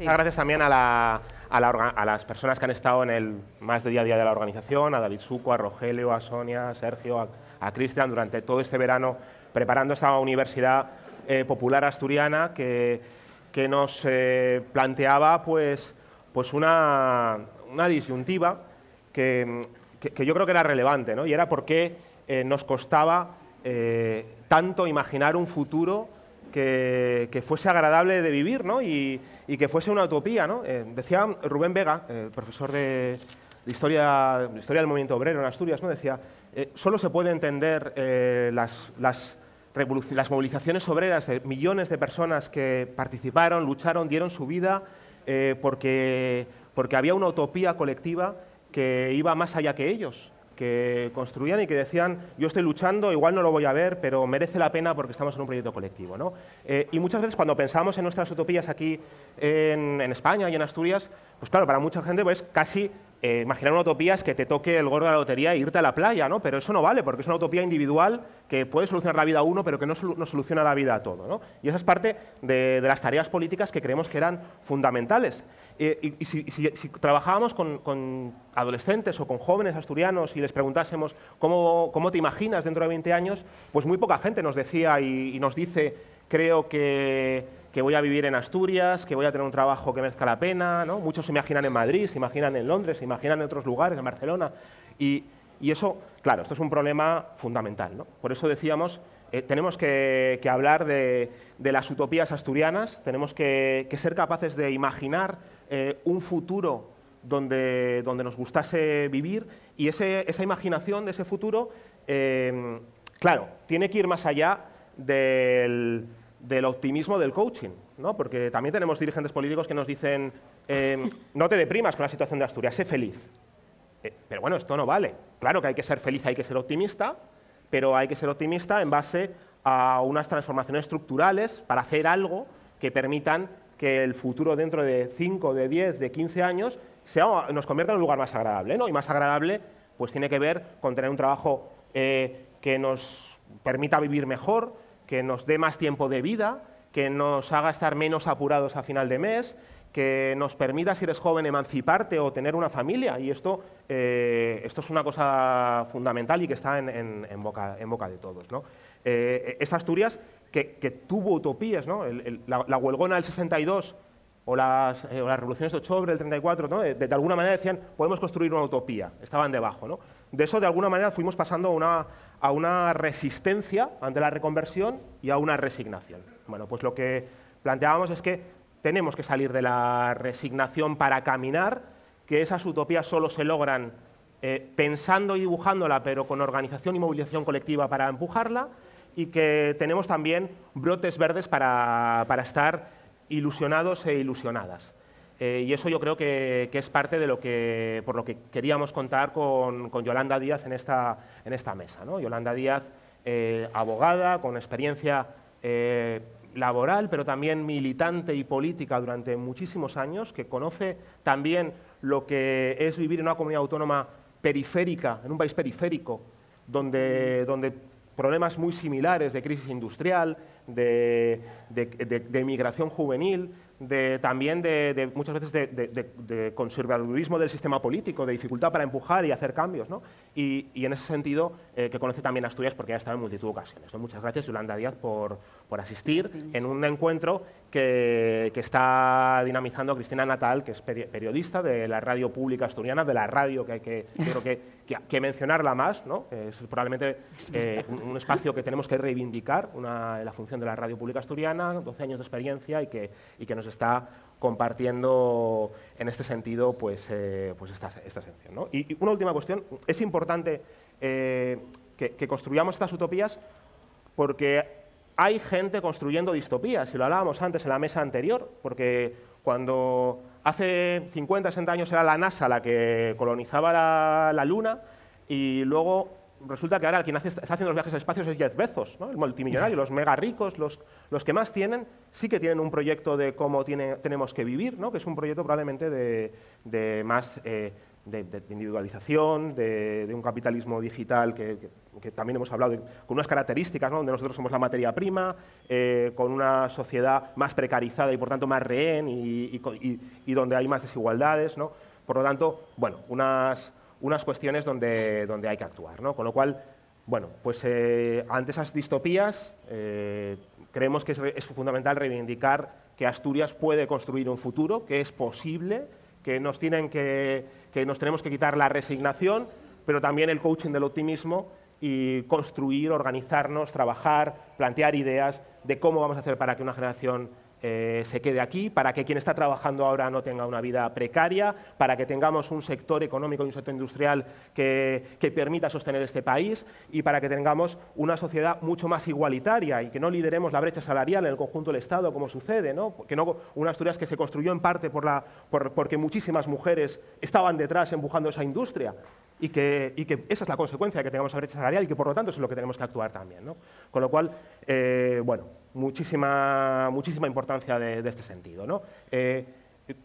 Sí. Gracias también a las personas que han estado en el más de día a día de la organización, a David Suco, a Rogelio, a Sonia, a Sergio, a Cristian, durante todo este verano preparando esta universidad popular asturiana que nos planteaba pues una disyuntiva que yo creo que era relevante, ¿no? Y era por qué nos costaba tanto imaginar un futuro que fuese agradable de vivir, ¿no? y que fuese una utopía, ¿no? Decía Rubén Vega, profesor de historia del movimiento obrero en Asturias, ¿no? Decía, solo se puede entender las movilizaciones obreras de millones de personas que participaron, lucharon, dieron su vida, porque había una utopía colectiva que iba más allá que ellos, que construían y que decían, yo estoy luchando, igual no lo voy a ver, pero merece la pena porque estamos en un proyecto colectivo, ¿no? Y muchas veces cuando pensamos en nuestras utopías aquí en España y en Asturias, pues claro, para mucha gente pues casi imaginar una utopía es que te toque el gordo de la lotería e irte a la playa, ¿no? Pero eso no vale, porque es una utopía individual que puede solucionar la vida a uno, pero que no soluciona la vida a todo, ¿no? Y esa es parte de las tareas políticas que creemos que eran fundamentales. Y si trabajábamos con adolescentes o con jóvenes asturianos y les preguntásemos cómo te imaginas dentro de 20 años, pues muy poca gente nos decía y nos dice, creo que voy a vivir en Asturias, que voy a tener un trabajo que merezca la pena, ¿no? Muchos se imaginan en Madrid, se imaginan en Londres, se imaginan en otros lugares, en Barcelona. Y eso, claro, esto es un problema fundamental, ¿no? Por eso decíamos, tenemos que hablar de las utopías asturianas, tenemos que ser capaces de imaginar un futuro donde nos gustase vivir, y esa imaginación de ese futuro, claro, tiene que ir más allá del optimismo del coaching, ¿no? Porque también tenemos dirigentes políticos que nos dicen, no te deprimas con la situación de Asturias, sé feliz. Pero bueno, esto no vale. Claro que hay que ser feliz, hay que ser optimista, pero hay que ser optimista en base a unas transformaciones estructurales para hacer algo que permitan que el futuro dentro de 5, de 10, de 15 años nos convierta en un lugar más agradable, ¿no? Y más agradable pues tiene que ver con tener un trabajo que nos permita vivir mejor, que nos dé más tiempo de vida, que nos haga estar menos apurados a final de mes, que nos permita, si eres joven, emanciparte o tener una familia. Y esto es una cosa fundamental y que está en boca de todos, ¿no? Esta Asturias que tuvo utopías, ¿no? La huelgona del 62 o las revoluciones de octubre del 34, ¿no? de alguna manera decían, podemos construir una utopía, estaban debajo, ¿no? De eso, de alguna manera, fuimos pasando a una resistencia ante la reconversión y a una resignación. Bueno, pues lo que planteábamos es que tenemos que salir de la resignación para caminar, que esas utopías solo se logran pensando y dibujándola, pero con organización y movilización colectiva para empujarla, y que tenemos también brotes verdes para estar ilusionados e ilusionadas. Y eso yo creo que es parte de por lo que queríamos contar con Yolanda Díaz en esta mesa, ¿no? Yolanda Díaz, abogada, con experiencia laboral, pero también militante y política durante muchísimos años, que conoce también lo que es vivir en una comunidad autónoma periférica, en un país periférico, donde problemas muy similares de crisis industrial, de migración juvenil, también muchas veces de conservadurismo del sistema político, de dificultad para empujar y hacer cambios, ¿no? Y en ese sentido, que conoce también Asturias porque ha estado en multitud de ocasiones, ¿no? Muchas gracias, Yolanda Díaz, por asistir en un encuentro que está dinamizando Cristina Natal, que es periodista de la radio pública asturiana, de la radio que yo creo que mencionarla más, ¿no? Es probablemente un espacio que tenemos que reivindicar, la función de la radio pública asturiana, 12 años de experiencia y que nos está compartiendo en este sentido pues esta sección, ¿no? Y una última cuestión, es importante que construyamos estas utopías porque hay gente construyendo distopías, y lo hablábamos antes en la mesa anterior, porque cuando hace 50, 60 años era la NASA la que colonizaba la Luna, y luego resulta que ahora quien está haciendo los viajes al espacio es Jeff Bezos, ¿no? El multimillonario, los mega ricos, los que más tienen, sí que tienen un proyecto de cómo tenemos que vivir, ¿no? Que es un proyecto probablemente de más individualización, de un capitalismo digital que también hemos hablado, con unas características, ¿no?, donde nosotros somos la materia prima, con una sociedad más precarizada y por tanto más rehén y donde hay más desigualdades, ¿no? Por lo tanto, bueno, unas cuestiones donde hay que actuar, ¿no? Con lo cual, bueno, pues ante esas distopías creemos que es fundamental reivindicar que Asturias puede construir un futuro, que es posible, que nos tenemos que quitar la resignación, pero también el coaching del optimismo y construir, organizarnos, trabajar, plantear ideas de cómo vamos a hacer para que una generación se quede aquí, para que quien está trabajando ahora no tenga una vida precaria, para que tengamos un sector económico y un sector industrial que permita sostener este país y para que tengamos una sociedad mucho más igualitaria y que no lideremos la brecha salarial en el conjunto del Estado, como sucede, ¿no? Que no una Asturias que se construyó en parte porque muchísimas mujeres estaban detrás empujando esa industria y que esa es la consecuencia de que tengamos la brecha salarial y que por lo tanto es lo que tenemos que actuar también, ¿no? Con lo cual, bueno, muchísima importancia de este sentido, ¿no?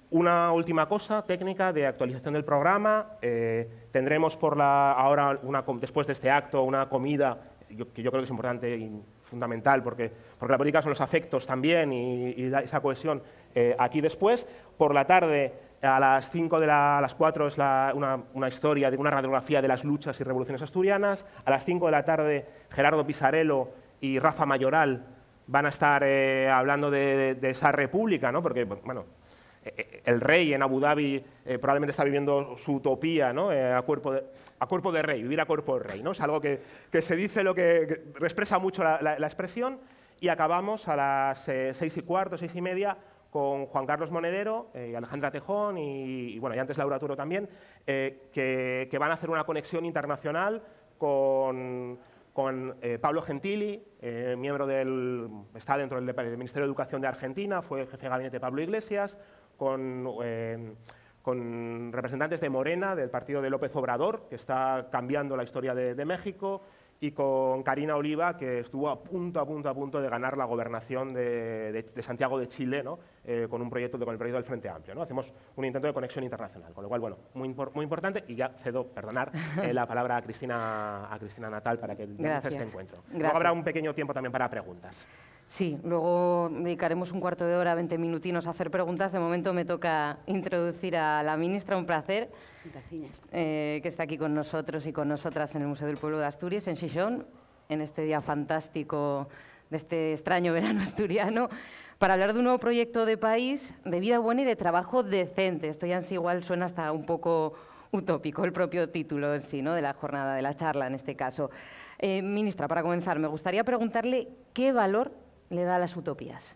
Una última cosa técnica de actualización del programa. Tendremos ahora, después de este acto, una comida que yo creo que es importante y fundamental porque la política son los afectos también y esa cohesión aquí después. Por la tarde, a las 4 es una historia, una radiografía de las luchas y revoluciones asturianas. A las 5 de la tarde, Gerardo Pisarello y Rafa Mayoral van a estar hablando de esa república, ¿no? Porque, bueno, el rey en Abu Dhabi probablemente está viviendo su utopía, ¿no? a cuerpo de rey, vivir a cuerpo de rey, ¿no? Es algo que se dice, que expresa mucho la expresión. Y acabamos a las 6:15, 6:30, con Juan Carlos Monedero y Alejandra Tejón y bueno, y antes Laura Turo también, que van a hacer una conexión internacional con Pablo Gentili, está dentro del Ministerio de Educación de Argentina, fue jefe de gabinete de Pablo Iglesias, con representantes de Morena, del partido de López Obrador, que está cambiando la historia de México, y con Karina Oliva, que estuvo a punto de ganar la gobernación de Santiago de Chile, ¿no? Con el proyecto del Frente Amplio, ¿no? Hacemos un intento de conexión internacional, con lo cual, bueno, muy importante, y ya cedo, la palabra a Cristina Natal para que inicie este encuentro. Gracias. Luego habrá un pequeño tiempo también para preguntas. Sí, luego dedicaremos un cuarto de hora, 20 minutinos a hacer preguntas. De momento me toca introducir a la ministra, un placer, que está aquí con nosotros y con nosotras en el Museo del Pueblo de Asturias, en Xixón, en este día fantástico de este extraño verano asturiano, para hablar de un nuevo proyecto de país, de vida buena y de trabajo decente. Esto ya en sí igual suena hasta un poco utópico, el propio título en sí, ¿no?, de la jornada, de la charla en este caso. Ministra, para comenzar, me gustaría preguntarle qué valor le da a las utopías.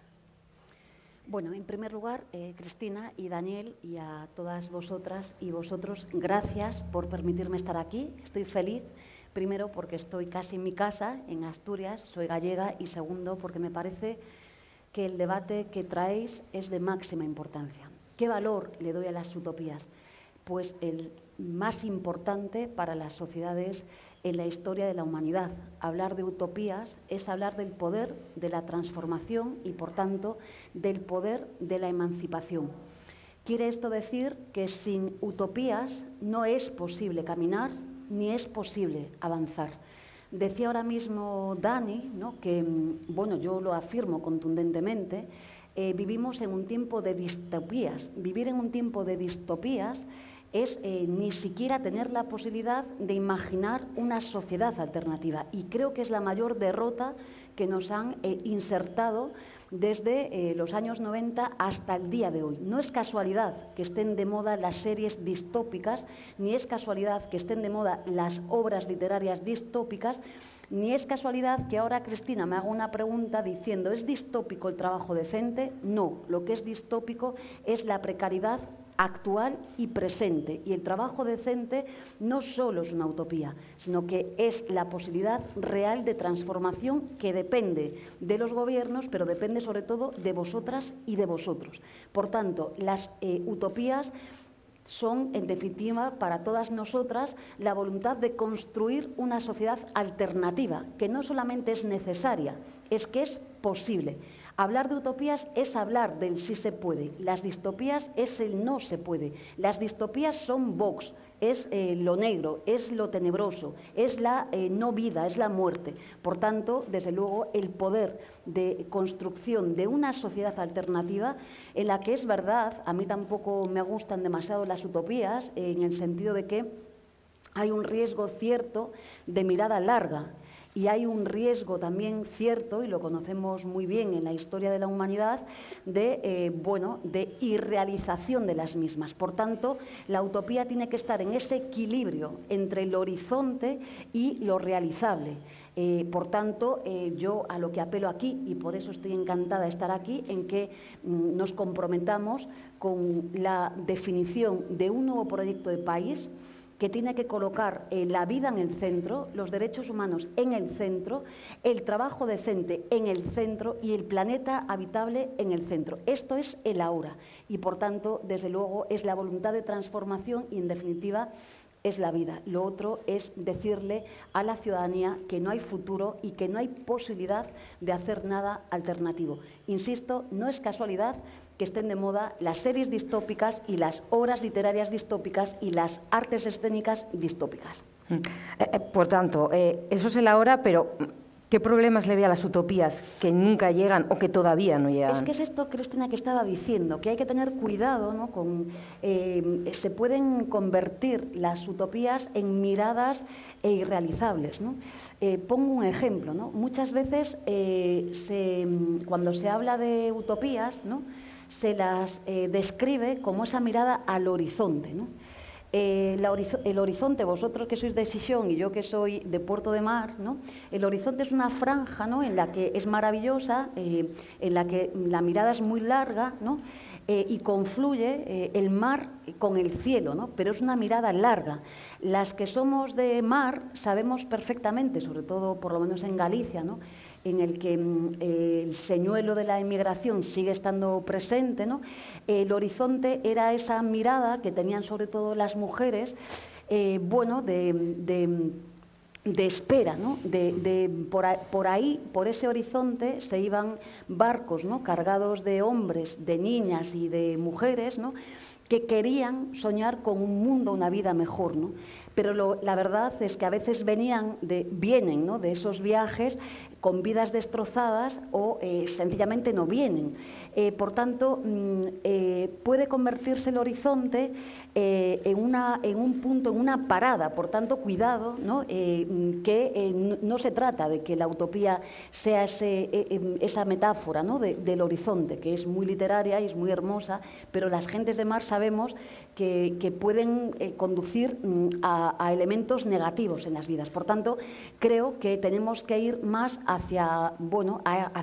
Bueno, en primer lugar, Cristina y Daniel, y a todas vosotras y vosotros, gracias por permitirme estar aquí. Estoy feliz, primero porque estoy casi en mi casa, en Asturias, soy gallega, y segundo porque me parece que el debate que traéis es de máxima importancia. ¿Qué valor le doy a las utopías? Pues el más importante para las sociedades en la historia de la humanidad. Hablar de utopías es hablar del poder de la transformación y, por tanto, del poder de la emancipación. Quiere esto decir que sin utopías no es posible caminar ni es posible avanzar. Decía ahora mismo Dani, ¿no?, que, bueno, yo lo afirmo contundentemente, vivimos en un tiempo de distopías. Vivir en un tiempo de distopías es ni siquiera tener la posibilidad de imaginar una sociedad alternativa. Y creo que es la mayor derrota que nos han insertado desde los años 90 hasta el día de hoy. No es casualidad que estén de moda las series distópicas, ni es casualidad que estén de moda las obras literarias distópicas, ni es casualidad que ahora Cristina me haga una pregunta diciendo ¿es distópico el trabajo decente? No, lo que es distópico es la precariedad actual y presente. Y el trabajo decente no solo es una utopía, sino que es la posibilidad real de transformación que depende de los gobiernos, pero depende sobre todo de vosotras y de vosotros. Por tanto, las utopías son, en definitiva, para todas nosotras, la voluntad de construir una sociedad alternativa, que no solamente es necesaria, es que es posible. Hablar de utopías es hablar del sí se puede. Las distopías es el no se puede. Las distopías son Vox, es lo negro, es lo tenebroso, es la no vida, es la muerte. Por tanto, desde luego, el poder de construcción de una sociedad alternativa en la que es verdad, a mí tampoco me gustan demasiado las utopías, en el sentido de que hay un riesgo cierto de mirada larga. Y hay un riesgo también cierto, y lo conocemos muy bien en la historia de la humanidad, de irrealización de las mismas. Por tanto, la utopía tiene que estar en ese equilibrio entre el horizonte y lo realizable. Por tanto, yo a lo que apelo aquí, y por eso estoy encantada de estar aquí, en que nos comprometamos con la definición de un nuevo proyecto de país que tiene que colocar la vida en el centro, los derechos humanos en el centro, el trabajo decente en el centro y el planeta habitable en el centro. Esto es el ahora y, por tanto, desde luego, es la voluntad de transformación y, en definitiva, es la vida. Lo otro es decirle a la ciudadanía que no hay futuro y que no hay posibilidad de hacer nada alternativo. Insisto, no es casualidad que estén de moda las series distópicas y las obras literarias distópicas y las artes escénicas distópicas. Por tanto, eso es el ahora, pero ¿qué problemas le ve a las utopías que nunca llegan o que todavía no llegan? Es que es esto, Cristina, que estaba diciendo, que hay que tener cuidado, ¿no? Se pueden convertir las utopías en miradas irrealizables, ¿no? Pongo un ejemplo, ¿no? Muchas veces cuando se habla de utopías, ¿no?, se las describe como esa mirada al horizonte, ¿no? El horizonte, vosotros que sois de Xixón y yo que soy de Puerto de Mar, ¿no?, el horizonte es una franja, ¿no?, en la que es maravillosa, en la que la mirada es muy larga, ¿no?, y confluye el mar con el cielo, ¿no?, pero es una mirada larga. Las que somos de mar sabemos perfectamente, sobre todo por lo menos en Galicia, ¿no?, en el que el señuelo de la emigración sigue estando presente, ¿no?, el horizonte era esa mirada que tenían sobre todo las mujeres, de espera, ¿no? Por ahí, por ese horizonte, se iban barcos, ¿no?, cargados de hombres, de niñas y de mujeres, ¿no?, que querían soñar con un mundo, una vida mejor, ¿no? Pero la verdad es que a veces vienen, ¿no?, de esos viajes con vidas destrozadas o sencillamente no vienen. Por tanto, puede convertirse el horizonte en un punto, en una parada. Por tanto, cuidado, ¿no?, que no se trata de que la utopía sea esa metáfora, ¿no?, del horizonte, que es muy literaria y es muy hermosa, pero las gentes de mar sabemos que pueden conducir a elementos negativos en las vidas. Por tanto, creo que tenemos que ir más hacia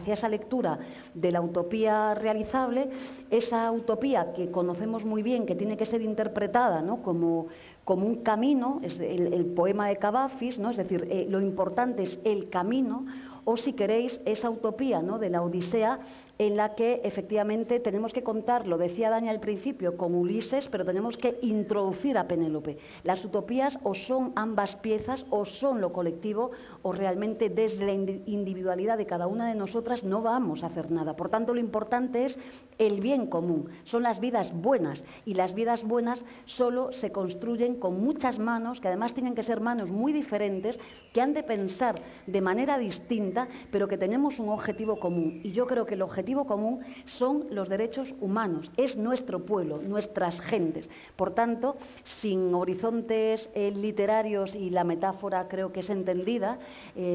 esa lectura de la utopía realizable, esa utopía que conocemos muy bien, que tiene que ser interpretada, ¿no?, como un camino, es el poema de Cavafis, ¿no?, es decir, lo importante es el camino, o si queréis, esa utopía, ¿no?, de la Odisea, en la que efectivamente tenemos que contar, lo decía Dani al principio, con Ulises, pero tenemos que introducir a Penélope. Las utopías o son ambas piezas, o son lo colectivo, o realmente desde la individualidad de cada una de nosotras no vamos a hacer nada. Por tanto, lo importante es el bien común, son las vidas buenas, y las vidas buenas solo se construyen con muchas manos, que además tienen que ser manos muy diferentes, que han de pensar de manera distinta, pero que tenemos un objetivo común. Y yo creo que el objetivo común son los derechos humanos, es nuestro pueblo, nuestras gentes. Por tanto, sin horizontes literarios, y la metáfora creo que es entendida,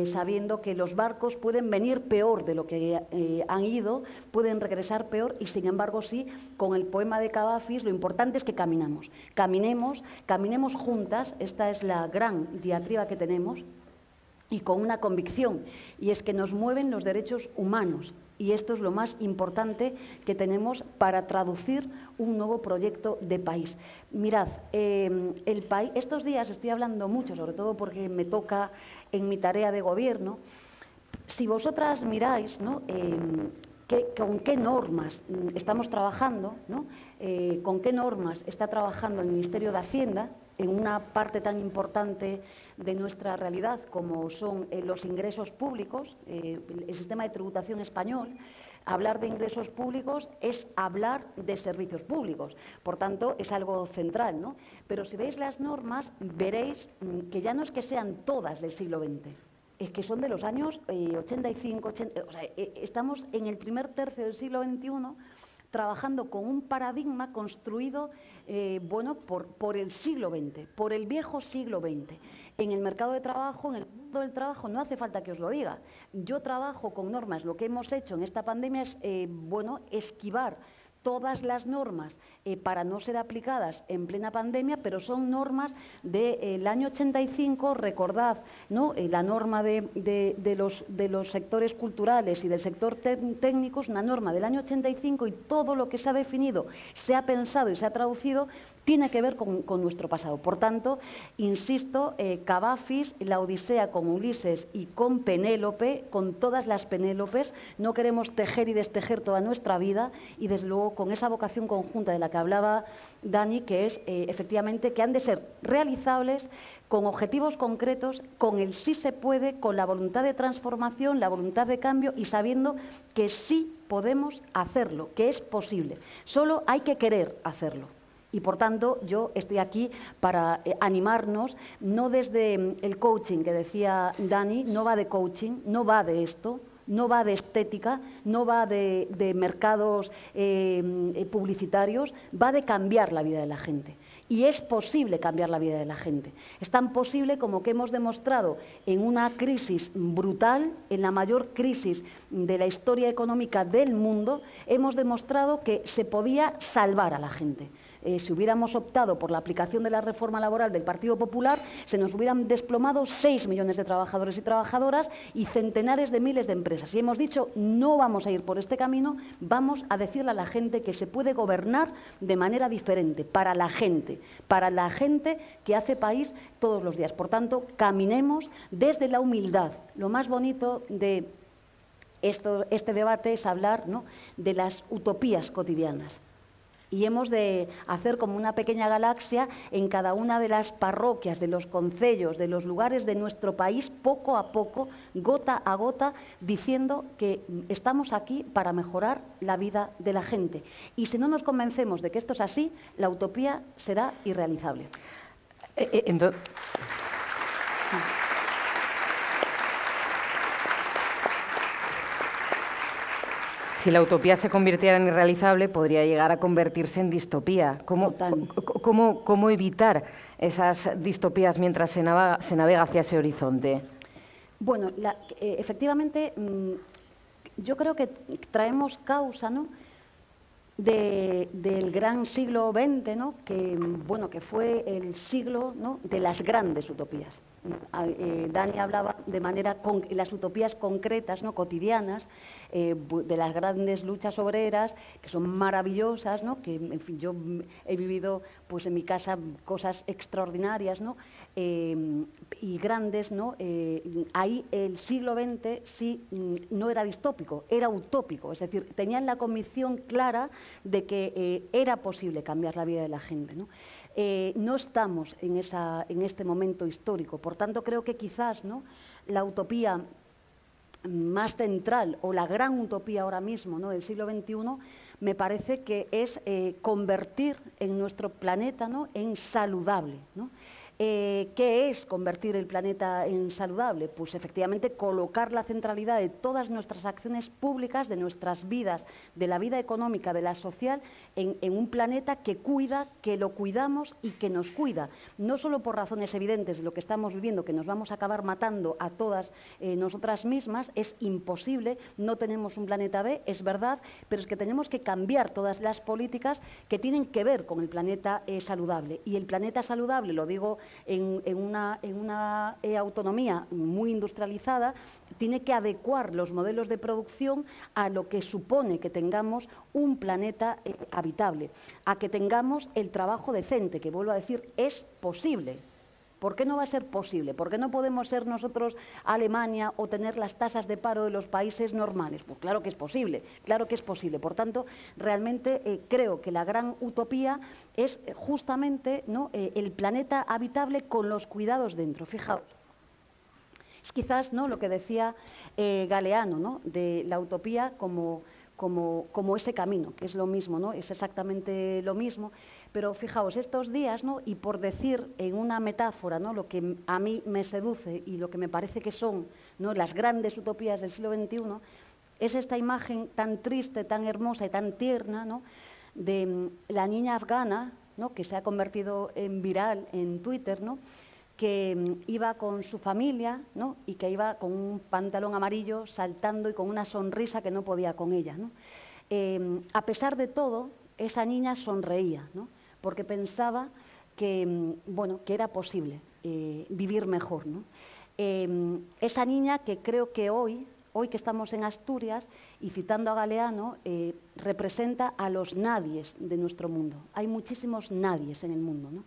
sabiendo que los barcos pueden venir peor de lo que han ido, pueden regresar peor, y sin embargo sí, con el poema de Cavafis, lo importante es que caminemos juntas. Esta es la gran diatriba que tenemos, y con una convicción, y es que nos mueven los derechos humanos. Y esto es lo más importante que tenemos para traducir un nuevo proyecto de país. Mirad, el país, estos días estoy hablando mucho, sobre todo porque me toca en mi tarea de gobierno. Si vosotras miráis, ¿no?, con qué normas estamos trabajando, ¿no?, con qué normas está trabajando el Ministerio de Hacienda, en una parte tan importante de nuestra realidad como son los ingresos públicos, el sistema de tributación español. Hablar de ingresos públicos es hablar de servicios públicos, por tanto, es algo central, ¿no? Pero si veis las normas, veréis que ya no es que sean todas del siglo XX, es que son de los años 85, 80, o sea, estamos en el primer tercio del siglo XXI trabajando con un paradigma construido bueno, por el siglo XX, por el viejo siglo XX. En el mercado de trabajo, en el mundo del trabajo, no hace falta que os lo diga. Yo trabajo con normas. Lo que hemos hecho en esta pandemia es bueno, esquivar todas las normas para no ser aplicadas en plena pandemia, pero son normas del año 85, recordad, ¿no? La norma de los sectores culturales y del sector técnico es una norma del año 85 y todo lo que se ha definido, se ha pensado y se ha traducido tiene que ver con nuestro pasado. Por tanto, insisto, Cavafis, la Odisea con Ulises y con Penélope, con todas las Penélopes, no queremos tejer y destejer toda nuestra vida y, desde luego, con esa vocación conjunta de la que hablaba Dani, que es, efectivamente, que han de ser realizables con objetivos concretos, con el sí se puede, con la voluntad de transformación, la voluntad de cambio y sabiendo que sí podemos hacerlo, que es posible. Solo hay que querer hacerlo. Y, por tanto, yo estoy aquí para animarnos, no desde el coaching que decía Dani, no va de coaching, no va de esto, no va de estética, no va de mercados publicitarios, va de cambiar la vida de la gente. Y es posible cambiar la vida de la gente. Es tan posible como que hemos demostrado en una crisis brutal, en la mayor crisis de la historia económica del mundo, hemos demostrado que se podía salvar a la gente. Si hubiéramos optado por la aplicación de la reforma laboral del Partido Popular, se nos hubieran desplomado 6 millones de trabajadores y trabajadoras y centenares de miles de empresas. Y hemos dicho, no vamos a ir por este camino, vamos a decirle a la gente que se puede gobernar de manera diferente, para la gente que hace país todos los días. Por tanto, caminemos desde la humildad. Lo más bonito de este debate es hablar, ¿no?, de las utopías cotidianas. Y hemos de hacer como una pequeña galaxia en cada una de las parroquias, de los concellos, de los lugares de nuestro país, poco a poco, gota a gota, diciendo que estamos aquí para mejorar la vida de la gente. Y si no nos convencemos de que esto es así, la utopía será irrealizable. Si la utopía se convirtiera en irrealizable, podría llegar a convertirse en distopía. ¿Cómo evitar esas distopías mientras se navega hacia ese horizonte? Bueno, efectivamente, yo creo que traemos causa, ¿no?, del gran siglo XX, ¿no?, que fue el siglo, ¿no?, de las grandes utopías. Dani hablaba de manera las utopías concretas, ¿no?, cotidianas, de las grandes luchas obreras, que son maravillosas, ¿no?, que, en fin, yo he vivido, pues, en mi casa cosas extraordinarias, ¿no?, y grandes, ¿no? Ahí el siglo XX sí no era distópico, era utópico, es decir, tenían la convicción clara de que era posible cambiar la vida de la gente, ¿no? No estamos en este momento histórico, por tanto creo que quizás, ¿no?, la utopía más central o la gran utopía ahora mismo, ¿no?, del siglo XXI, me parece que es convertir en nuestro planeta, ¿no?, en saludable, ¿no? ¿Qué es convertir el planeta en saludable? Pues efectivamente colocar la centralidad de todas nuestras acciones públicas, de nuestras vidas, de la vida económica, de la social, en un planeta que cuida, que lo cuidamos y que nos cuida. No solo por razones evidentes de lo que estamos viviendo, que nos vamos a acabar matando a todas nosotras mismas, es imposible, no tenemos un planeta B, es verdad, pero es que tenemos que cambiar todas las políticas que tienen que ver con el planeta saludable. Y el planeta saludable, lo digo en una autonomía muy industrializada, tiene que adecuar los modelos de producción a lo que supone que tengamos un planeta habitable, a que tengamos el trabajo decente, que vuelvo a decir, es posible. ¿Por qué no va a ser posible? ¿Por qué no podemos ser nosotros Alemania o tener las tasas de paro de los países normales? Pues claro que es posible, claro que es posible. Por tanto, realmente creo que la gran utopía es justamente, ¿no?, el planeta habitable con los cuidados dentro. Fijaos. Es quizás, ¿no?, lo que decía Galeano, ¿no?, de la utopía como ese camino, que es lo mismo, ¿no?, es exactamente lo mismo. Pero fijaos, estos días, ¿no?, y por decir en una metáfora, ¿no?, lo que a mí me seduce y lo que me parece que son, ¿no?, las grandes utopías del siglo XXI, es esta imagen tan triste, tan hermosa y tan tierna, ¿no?, de la niña afgana, ¿no?, que se ha convertido en viral en Twitter, ¿no?, que iba con su familia, ¿no?, y que iba con un pantalón amarillo saltando y con una sonrisa que no podía con ella, ¿no? A pesar de todo, esa niña sonreía, ¿no?, porque pensaba que, bueno, que era posible vivir mejor, ¿no? Esa niña que creo que hoy que estamos en Asturias, y citando a Galeano, representa a los nadies de nuestro mundo. Hay muchísimos nadies en el mundo, ¿no?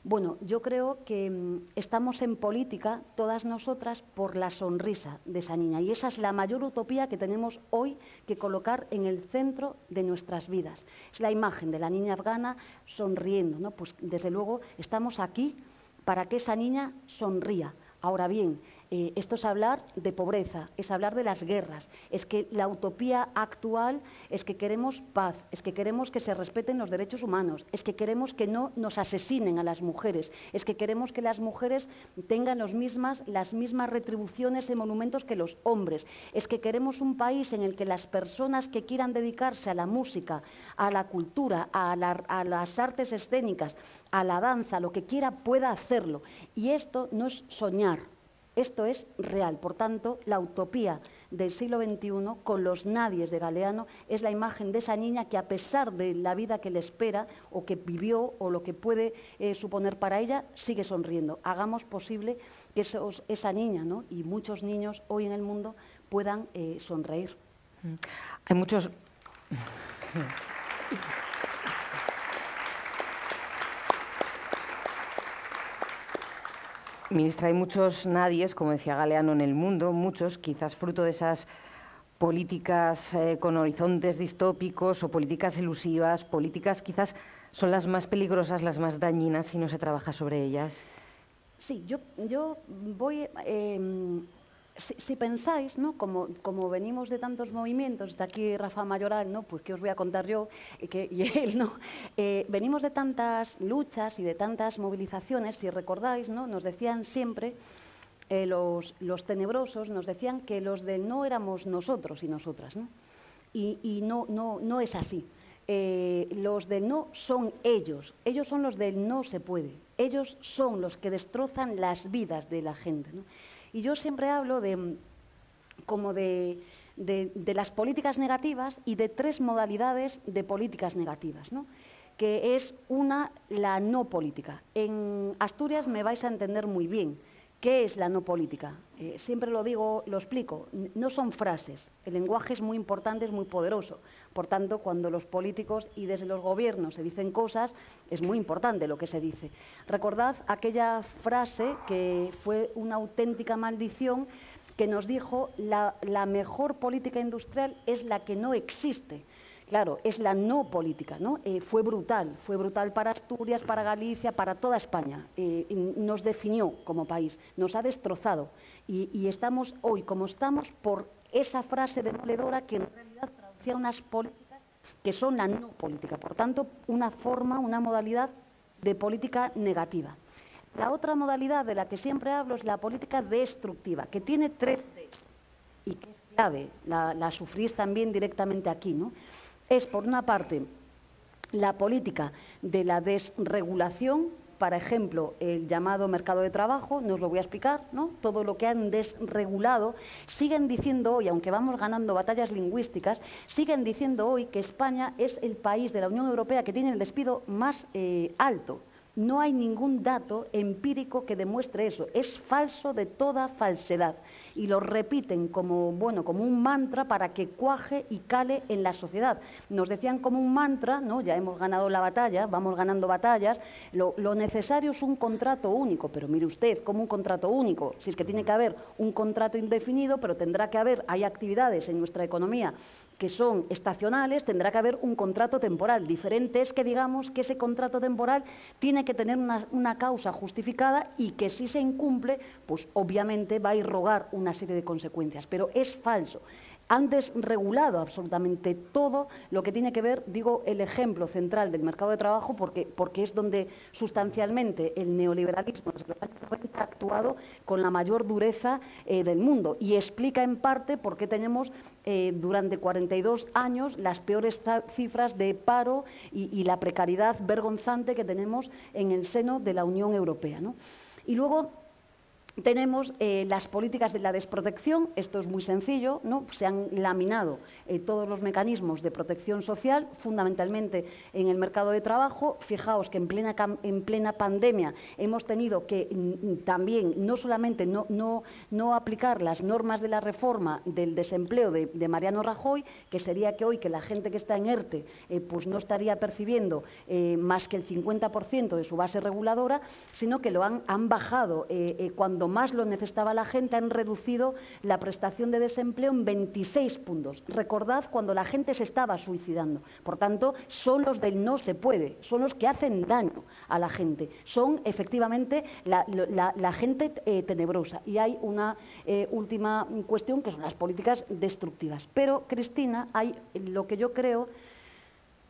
Bueno, yo creo que estamos en política, todas nosotras, por la sonrisa de esa niña. Y esa es la mayor utopía que tenemos hoy que colocar en el centro de nuestras vidas. Es la imagen de la niña afgana sonriendo, ¿no? Pues desde luego estamos aquí para que esa niña sonría. Ahora bien, esto es hablar de pobreza, es hablar de las guerras, es que la utopía actual es que queremos paz, es que queremos que se respeten los derechos humanos, es que queremos que no nos asesinen a las mujeres, es que queremos que las mujeres tengan las mismas retribuciones en monumentos que los hombres, es que queremos un país en el que las personas que quieran dedicarse a la música, a la cultura, a las artes escénicas, a la danza, lo que quiera, pueda hacerlo. Y esto no es soñar. Esto es real. Por tanto, la utopía del siglo XXI, con los nadies de Galeano, es la imagen de esa niña que, a pesar de la vida que le espera, o que vivió, o lo que puede suponer para ella, sigue sonriendo. Hagamos posible que esa niña, ¿no?, y muchos niños hoy en el mundo puedan sonreír. Hay muchos... Ministra, hay muchos nadies, como decía Galeano, en el mundo, muchos, quizás fruto de esas políticas con horizontes distópicos o políticas elusivas, políticas quizás son las más peligrosas, las más dañinas si no se trabaja sobre ellas. Sí, yo voy... Si pensáis, ¿no?, como venimos de tantos movimientos, está aquí Rafa Mayoral, ¿no?, pues qué os voy a contar yo y él, ¿no? Venimos de tantas luchas y de tantas movilizaciones, si recordáis, ¿no?, nos decían siempre los tenebrosos, nos decían que los del no éramos nosotros y nosotras, ¿no? Y no es así. Los del no son ellos son los del no se puede, ellos son los que destrozan las vidas de la gente, ¿no? Y yo siempre hablo de las políticas negativas y de tres modalidades de políticas negativas, ¿no?, que es una, la no política. En Asturias me vais a entender muy bien. ¿Qué es la no política? Siempre lo digo, lo explico, no son frases, el lenguaje es muy importante, es muy poderoso. Por tanto, cuando los políticos y desde los gobiernos se dicen cosas, es muy importante lo que se dice. Recordad aquella frase que fue una auténtica maldición que nos dijo la mejor política industrial es la que no existe. Claro, es la no política, ¿no? Fue brutal para Asturias, para Galicia, para toda España. Nos definió como país, nos ha destrozado. Y estamos hoy como estamos por esa frase demoledora que en realidad traducía unas políticas que son la no política. Por tanto, una forma, una modalidad de política negativa. La otra modalidad de la que siempre hablo es la política destructiva, que tiene 3 Ds y que es clave, la sufrís también directamente aquí, ¿no? Es, por una parte, la política de la desregulación, por ejemplo, el llamado mercado de trabajo, no os lo voy a explicar, ¿no? Todo lo que han desregulado, siguen diciendo hoy, aunque vamos ganando batallas lingüísticas, siguen diciendo hoy que España es el país de la Unión Europea que tiene el despido más alto. No hay ningún dato empírico que demuestre eso, es falso de toda falsedad. y lo repiten como, bueno, como un mantra para que cuaje y cale en la sociedad. Nos decían como un mantra, ¿no? Ya hemos ganado la batalla, vamos ganando batallas, lo necesario es un contrato único, pero mire usted, ¿cómo un contrato único? Si es que tiene que haber un contrato indefinido, pero tendrá que haber, hay actividades en nuestra economía que son estacionales, tendrá que haber un contrato temporal. Diferente es que digamos que ese contrato temporal tiene que tener una causa justificada y que si se incumple, pues obviamente va a irrogar una serie de consecuencias. Pero es falso. Han desregulado absolutamente todo lo que tiene que ver, digo, el ejemplo central del mercado de trabajo, porque es donde sustancialmente el neoliberalismo ha actuado con la mayor dureza del mundo y explica en parte por qué tenemos durante 42 años las peores cifras de paro y la precariedad vergonzante que tenemos en el seno de la Unión Europea, ¿no? Y luego tenemos las políticas de la desprotección. Esto es muy sencillo, ¿no? Se han laminado todos los mecanismos de protección social, fundamentalmente en el mercado de trabajo. Fijaos que en plena pandemia hemos tenido que también no solamente no aplicar las normas de la reforma del desempleo de Mariano Rajoy, que sería que hoy que la gente que está en ERTE pues no estaría percibiendo más que el 50% de su base reguladora, sino que lo han bajado cuando más lo necesitaba la gente, han reducido la prestación de desempleo en 26 puntos. Recordad cuando la gente se estaba suicidando. Por tanto, son los del no se puede, son los que hacen daño a la gente. Son efectivamente la gente tenebrosa. Y hay una última cuestión que son las políticas destructivas. Pero, Cristina, hay lo que yo creo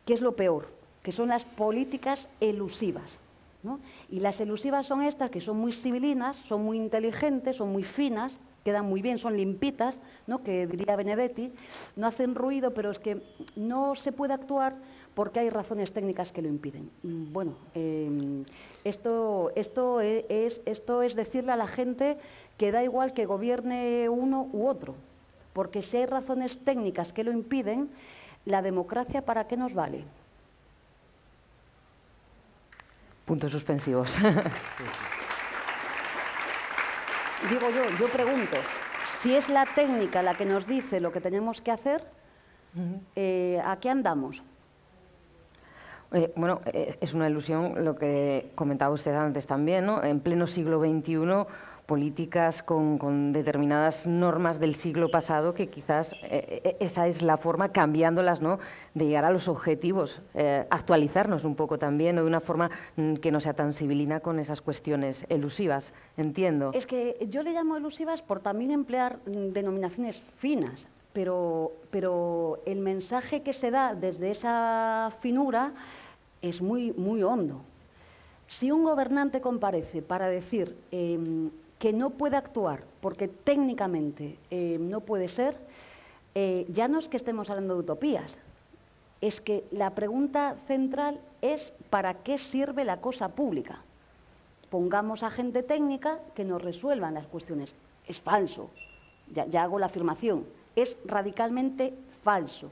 que es lo peor, que son las políticas elusivas, ¿no? Y las elusivas son estas, que son muy civilinas, son muy inteligentes, son muy finas, quedan muy bien, son limpitas, ¿no? Que diría Benedetti, no hacen ruido, pero es que no se puede actuar porque hay razones técnicas que lo impiden. Bueno, esto es decirle a la gente que da igual que gobierne uno u otro, porque si hay razones técnicas que lo impiden, la democracia, ¿para qué nos vale? Puntos suspensivos. Digo yo pregunto, si es la técnica la que nos dice lo que tenemos que hacer, ¿a qué andamos? Bueno, es una ilusión lo que comentaba usted antes también, ¿no? En pleno siglo XXI, políticas con determinadas normas del siglo pasado, que quizás esa es la forma, cambiándolas, ¿no?, de llegar a los objetivos, actualizarnos un poco también, ¿no?, de una forma que no sea tan civilina con esas cuestiones elusivas, entiendo. Es que yo le llamo elusivas por también emplear denominaciones finas, pero el mensaje que se da desde esa finura es muy, muy hondo. Si un gobernante comparece para decir que no puede actuar porque técnicamente no puede ser, ya no es que estemos hablando de utopías, es que la pregunta central es ¿para qué sirve la cosa pública? Pongamos a gente técnica que nos resuelvan las cuestiones. Es falso, ya hago la afirmación, es radicalmente falso,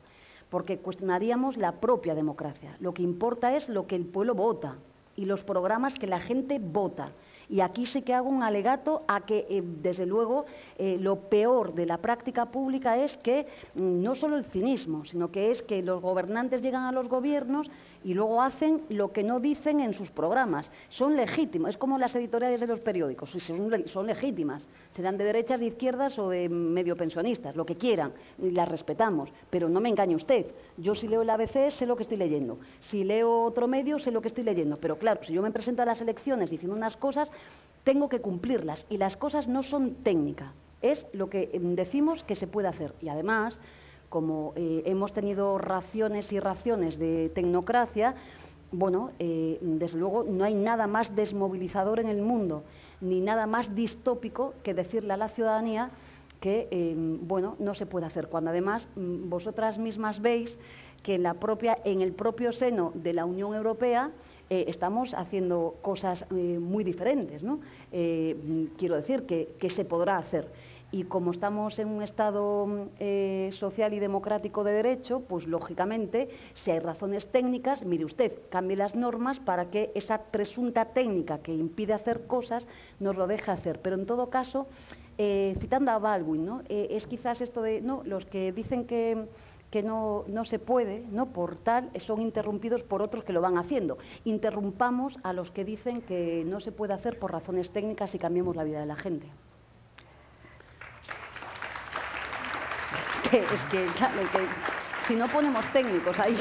porque cuestionaríamos la propia democracia. Lo que importa es lo que el pueblo vota y los programas que la gente vota. Y aquí sí que hago un alegato a que, desde luego, lo peor de la práctica pública es que no solo el cinismo, sino que es que los gobernantes llegan a los gobiernos y luego hacen lo que no dicen en sus programas. Son legítimos, es como las editoriales de los periódicos, son legítimas, serán de derechas, de izquierdas o de medio pensionistas, lo que quieran, y las respetamos, pero no me engañe usted. Yo si leo el ABC sé lo que estoy leyendo, si leo otro medio sé lo que estoy leyendo, pero claro, si yo me presento a las elecciones diciendo unas cosas, tengo que cumplirlas y las cosas no son técnica, es lo que decimos que se puede hacer. Y además, como hemos tenido raciones y raciones de tecnocracia, bueno, desde luego no hay nada más desmovilizador en el mundo, ni nada más distópico que decirle a la ciudadanía que, bueno, no se puede hacer, cuando además vosotras mismas veis que en el propio seno de la Unión Europea estamos haciendo cosas muy diferentes, ¿no? Quiero decir que se podrá hacer. Y como estamos en un Estado social y democrático de derecho, pues lógicamente, si hay razones técnicas, mire usted, cambie las normas para que esa presunta técnica que impide hacer cosas nos lo deje hacer. Pero en todo caso, Citando a Baldwin, ¿no? Es quizás esto de los que dicen que no se puede, ¿no? Por tal, son interrumpidos por otros que lo van haciendo. Interrumpamos a los que dicen que no se puede hacer por razones técnicas y cambiemos la vida de la gente. Es que, claro, si no ponemos técnicos ahí.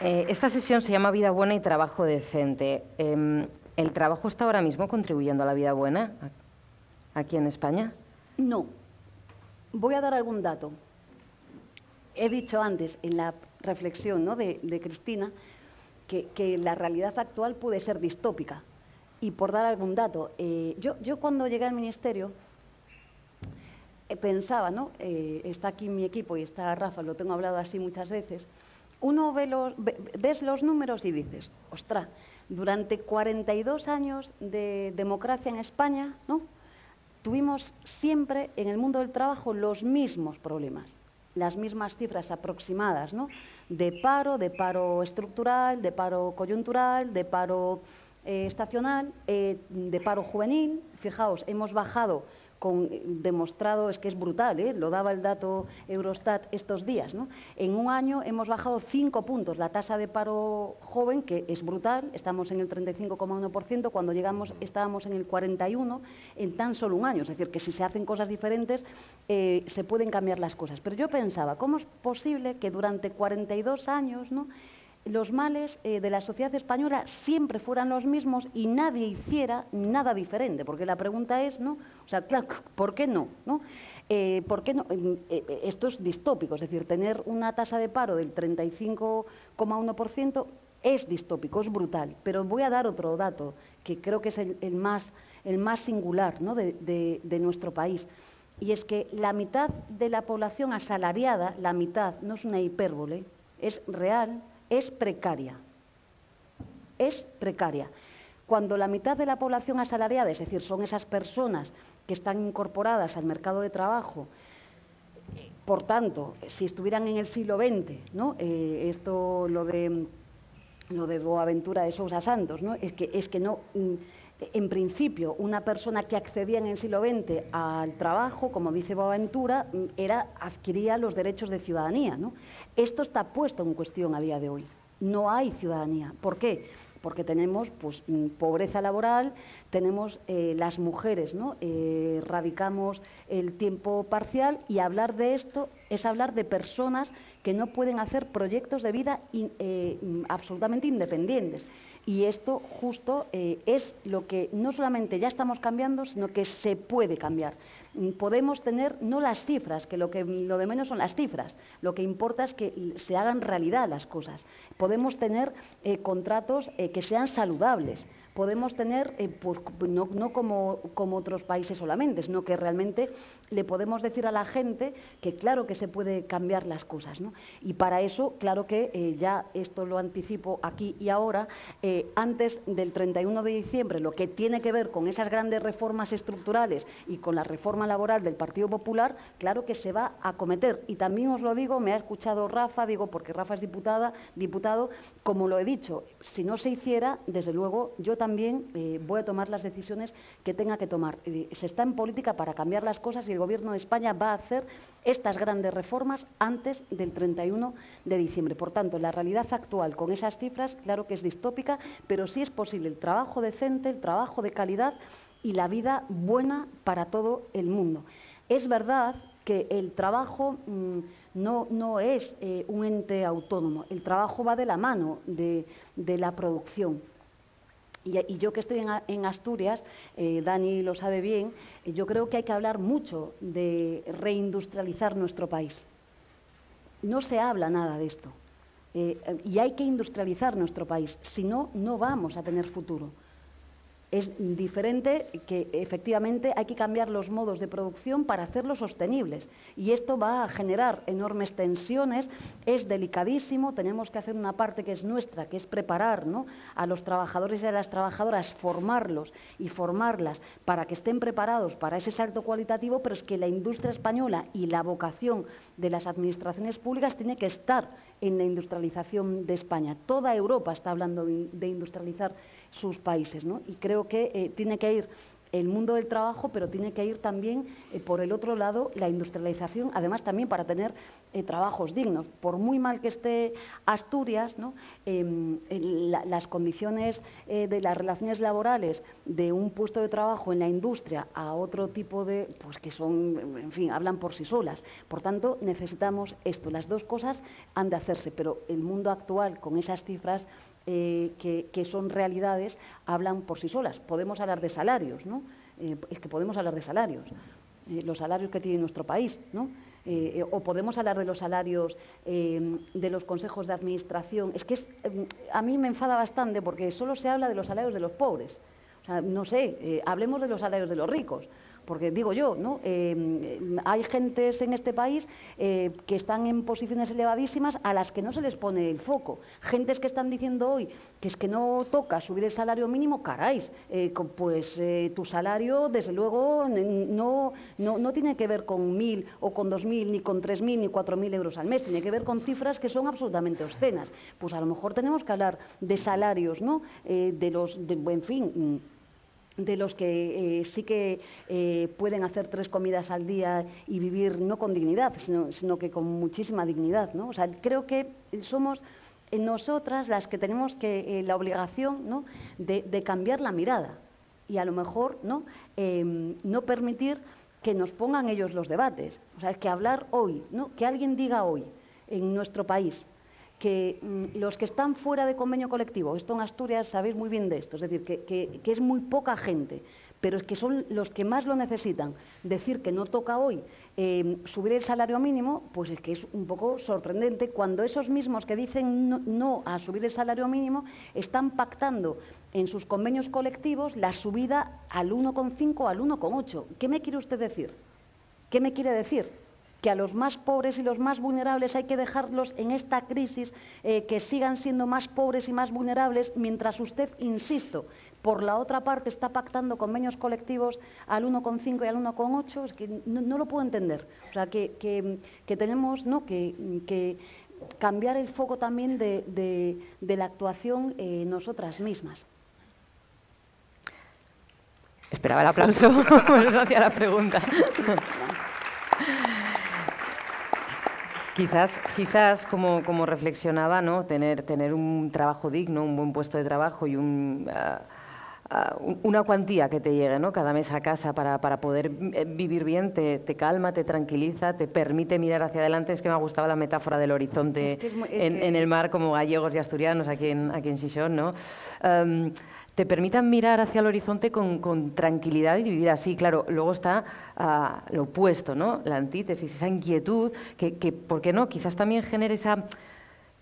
Esta sesión se llama Vida Buena y Trabajo Decente. ¿El trabajo está ahora mismo contribuyendo a la vida buena aquí en España? No. Voy a dar algún dato. He dicho antes, en la reflexión, ¿no?, de Cristina, que la realidad actual puede ser distópica. Y por dar algún dato, yo cuando llegué al Ministerio pensaba, ¿no?, está aquí mi equipo y está Rafa, lo tengo hablado así muchas veces, uno ves los números y dices, ostras, durante 42 años de democracia en España, ¿no?, tuvimos siempre en el mundo del trabajo los mismos problemas, las mismas cifras aproximadas, ¿no?, de paro estructural, de paro coyuntural, de paro estacional, de paro juvenil. Fijaos, hemos bajado demostrado, es que es brutal, lo daba el dato Eurostat estos días, ¿no? En un año hemos bajado 5 puntos la tasa de paro joven, que es brutal, estamos en el 35,1%, cuando llegamos estábamos en el 41% en tan solo un año, es decir, que si se hacen cosas diferentes se pueden cambiar las cosas. Pero yo pensaba, ¿cómo es posible que durante 42 años, ¿no?, los males de la sociedad española siempre fueran los mismos y nadie hiciera nada diferente? Porque la pregunta es, ¿no?, o sea, claro, ¿por qué no? ¿Por qué no? Esto es distópico, es decir, tener una tasa de paro del 35,1% es distópico, es brutal. Pero voy a dar otro dato, que creo que es el más singular, ¿no?, de nuestro país. Y es que la mitad de la población asalariada, la mitad, no es una hipérbole, es real, es precaria. Es precaria. Cuando la mitad de la población asalariada, es decir, son esas personas que están incorporadas al mercado de trabajo, por tanto, si estuvieran en el siglo XX, ¿no?, lo de Boaventura de Sousa Santos, ¿no?, es que no, en principio, una persona que accedía en el siglo XX al trabajo, como dice Boaventura, adquiría los derechos de ciudadanía, ¿no? Esto está puesto en cuestión a día de hoy. No hay ciudadanía. ¿Por qué? Porque tenemos, pues, pobreza laboral, tenemos las mujeres, ¿no?, radicamos el tiempo parcial, y hablar de esto es hablar de personas que no pueden hacer proyectos de vida absolutamente independientes. Y esto justo es lo que no solamente ya estamos cambiando, sino que se puede cambiar. Podemos tener no las cifras, que lo de menos son las cifras, lo que importa es que se hagan realidad las cosas. Podemos tener contratos que sean saludables. Podemos tener, pues, no como otros países solamente, sino que realmente le podemos decir a la gente que claro que se puede cambiar las cosas, ¿no? Y para eso, claro que ya esto lo anticipo aquí y ahora, antes del 31 de diciembre, lo que tiene que ver con esas grandes reformas estructurales y con la reforma laboral del Partido Popular, claro que se va a acometer. Y también os lo digo, me ha escuchado Rafa, digo, porque Rafa es diputado, como lo he dicho, si no se hiciera, desde luego, yo también voy a tomar las decisiones que tenga que tomar. Se está en política para cambiar las cosas y el Gobierno de España va a hacer estas grandes reformas antes del 31 de diciembre. Por tanto, la realidad actual con esas cifras, claro que es distópica, pero sí es posible el trabajo decente, el trabajo de calidad y la vida buena para todo el mundo. Es verdad que el trabajo no es un ente autónomo, el trabajo va de la mano de la producción. Y yo que estoy en Asturias, Dani lo sabe bien, yo creo que hay que hablar mucho de reindustrializar nuestro país. No se habla nada de esto. Y hay que industrializar nuestro país, si no, no vamos a tener futuro. Es diferente que, efectivamente, hay que cambiar los modos de producción para hacerlos sostenibles. Y esto va a generar enormes tensiones, es delicadísimo, tenemos que hacer una parte que es nuestra, que es preparar, ¿no?, a los trabajadores y a las trabajadoras, formarlos y formarlas para que estén preparados para ese salto cualitativo, pero es que la industria española y la vocación de las administraciones públicas tiene que estar en la industrialización de España. Toda Europa está hablando de industrializar sus países, ¿no? Y creo que tiene que ir el mundo del trabajo, pero tiene que ir también por el otro lado la industrialización, además también para tener trabajos dignos. Por muy mal que esté Asturias, ¿no? Las condiciones de las relaciones laborales de un puesto de trabajo en la industria a otro tipo de, pues que son, en fin, hablan por sí solas. Por tanto, necesitamos esto. Las dos cosas han de hacerse, pero el mundo actual, con esas cifras que son realidades, hablan por sí solas. Podemos hablar de salarios, ¿no? Es que podemos hablar de salarios, los salarios que tiene nuestro país, ¿no? O podemos hablar de los salarios de los consejos de administración. Es que a mí me enfada bastante porque solo se habla de los salarios de los pobres. O sea, no sé, hablemos de los salarios de los ricos. Porque digo yo, ¿no? Hay gentes en este país que están en posiciones elevadísimas a las que no se les pone el foco. Gentes que están diciendo hoy que es que no toca subir el salario mínimo, caráis, pues tu salario desde luego no tiene que ver con 1.000 o con 2.000, ni con 3.000 ni 4.000 euros al mes, tiene que ver con cifras que son absolutamente obscenas. Pues a lo mejor tenemos que hablar de salarios, ¿no? En fin, de los que sí que pueden hacer 3 comidas al día y vivir no con dignidad, sino que con muchísima dignidad, ¿no? O sea, creo que somos nosotras las que tenemos la obligación, ¿no? de cambiar la mirada y a lo mejor no permitir que nos pongan ellos los debates. O sea, es que hablar hoy, ¿no? Que alguien diga hoy en nuestro país que los que están fuera de convenio colectivo, esto en Asturias sabéis muy bien de esto, es decir, que es muy poca gente, pero es que son los que más lo necesitan. Decir que no toca hoy subir el salario mínimo, pues es que es un poco sorprendente cuando esos mismos que dicen no a subir el salario mínimo están pactando en sus convenios colectivos la subida al 1,5 al 1,8. ¿Qué me quiere usted decir? ¿Qué me quiere decir? Que a los más pobres y los más vulnerables hay que dejarlos en esta crisis, que sigan siendo más pobres y más vulnerables, mientras usted, insisto, por la otra parte está pactando convenios colectivos al 1,5 y al 1,8, es que no lo puedo entender. O sea, que tenemos, ¿no? que cambiar el foco también de la actuación nosotras mismas. Esperaba el aplauso, pues hacia la pregunta. Quizás como reflexionaba, ¿no? Tener un trabajo digno, un buen puesto de trabajo y una cuantía que te llegue, ¿no? Cada mes a casa para poder vivir bien, te calma, te tranquiliza, te permite mirar hacia adelante. Es que me ha gustado la metáfora del horizonte en el mar, como gallegos y asturianos aquí en Xixón, ¿no? Te permitan mirar hacia el horizonte con tranquilidad y vivir así. Claro, luego está lo opuesto, ¿no? La antítesis, esa inquietud que, ¿por qué no? Quizás también genere esa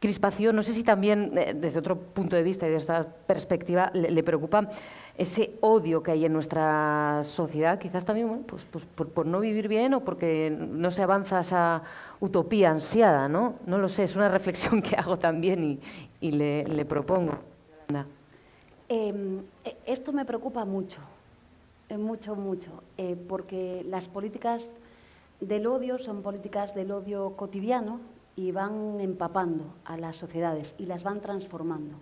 crispación. No sé si también, desde otro punto de vista y desde esta perspectiva, le preocupa ese odio que hay en nuestra sociedad. Quizás también, bueno, pues por no vivir bien o porque no se avanza a esa utopía ansiada, ¿no? No lo sé, es una reflexión que hago también y le propongo. Esto me preocupa mucho, porque las políticas del odio son políticas del odio cotidiano y van empapando a las sociedades y las van transformando.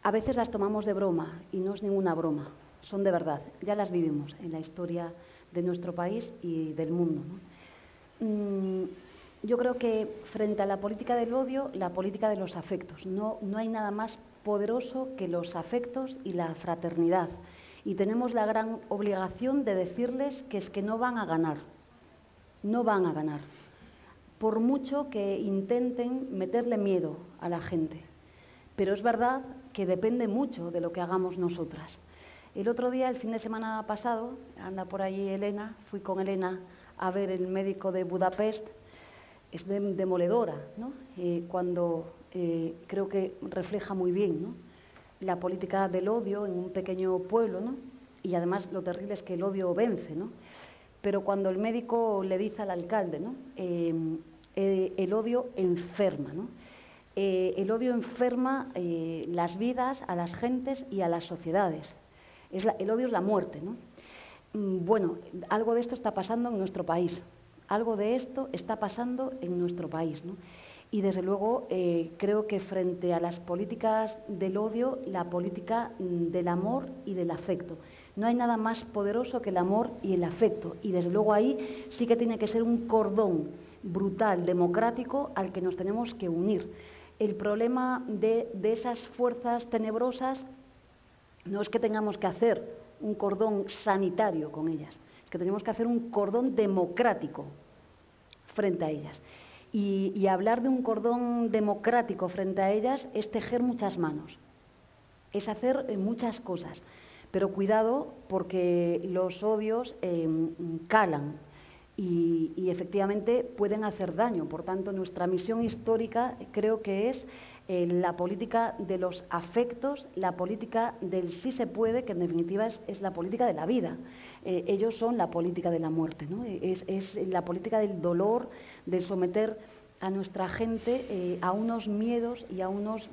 A veces las tomamos de broma y no es ninguna broma, son de verdad, ya las vivimos en la historia de nuestro país y del mundo, ¿no? Yo creo que frente a la política del odio, la política de los afectos, no hay nada más poderoso que los afectos y la fraternidad. Y tenemos la gran obligación de decirles que es que no van a ganar. No van a ganar. Por mucho que intenten meterle miedo a la gente. Pero es verdad que depende mucho de lo que hagamos nosotras. El otro día, el fin de semana pasado, anda por allí Elena, fui con Elena a ver El médico de Budapest. Es demoledora, ¿no? Cuando creo que refleja muy bien, ¿no? La política del odio en un pequeño pueblo, ¿no? Y además lo terrible es que el odio vence, ¿no? Pero cuando el médico le dice al alcalde, ¿no? El odio enferma, ¿no? El odio enferma las vidas, a las gentes y a las sociedades. El odio es la muerte, ¿no? Bueno, algo de esto está pasando en nuestro país. Algo de esto está pasando en nuestro país, ¿no? Y desde luego creo que frente a las políticas del odio, la política del amor y del afecto. No hay nada más poderoso que el amor y el afecto. Y desde luego ahí sí que tiene que ser un cordón brutal, democrático, al que nos tenemos que unir. El problema de esas fuerzas tenebrosas no es que tengamos que hacer un cordón sanitario con ellas, es que tenemos que hacer un cordón democrático frente a ellas. Y hablar de un cordón democrático frente a ellas es tejer muchas manos, es hacer muchas cosas. Pero cuidado, porque los odios calan y efectivamente pueden hacer daño. Por tanto, nuestra misión histórica creo que es la política de los afectos, la política del sí se puede, que en definitiva es la política de la vida. Ellos son la política de la muerte, ¿no? Es la política del dolor, de someter a nuestra gente a unos miedos y a unos,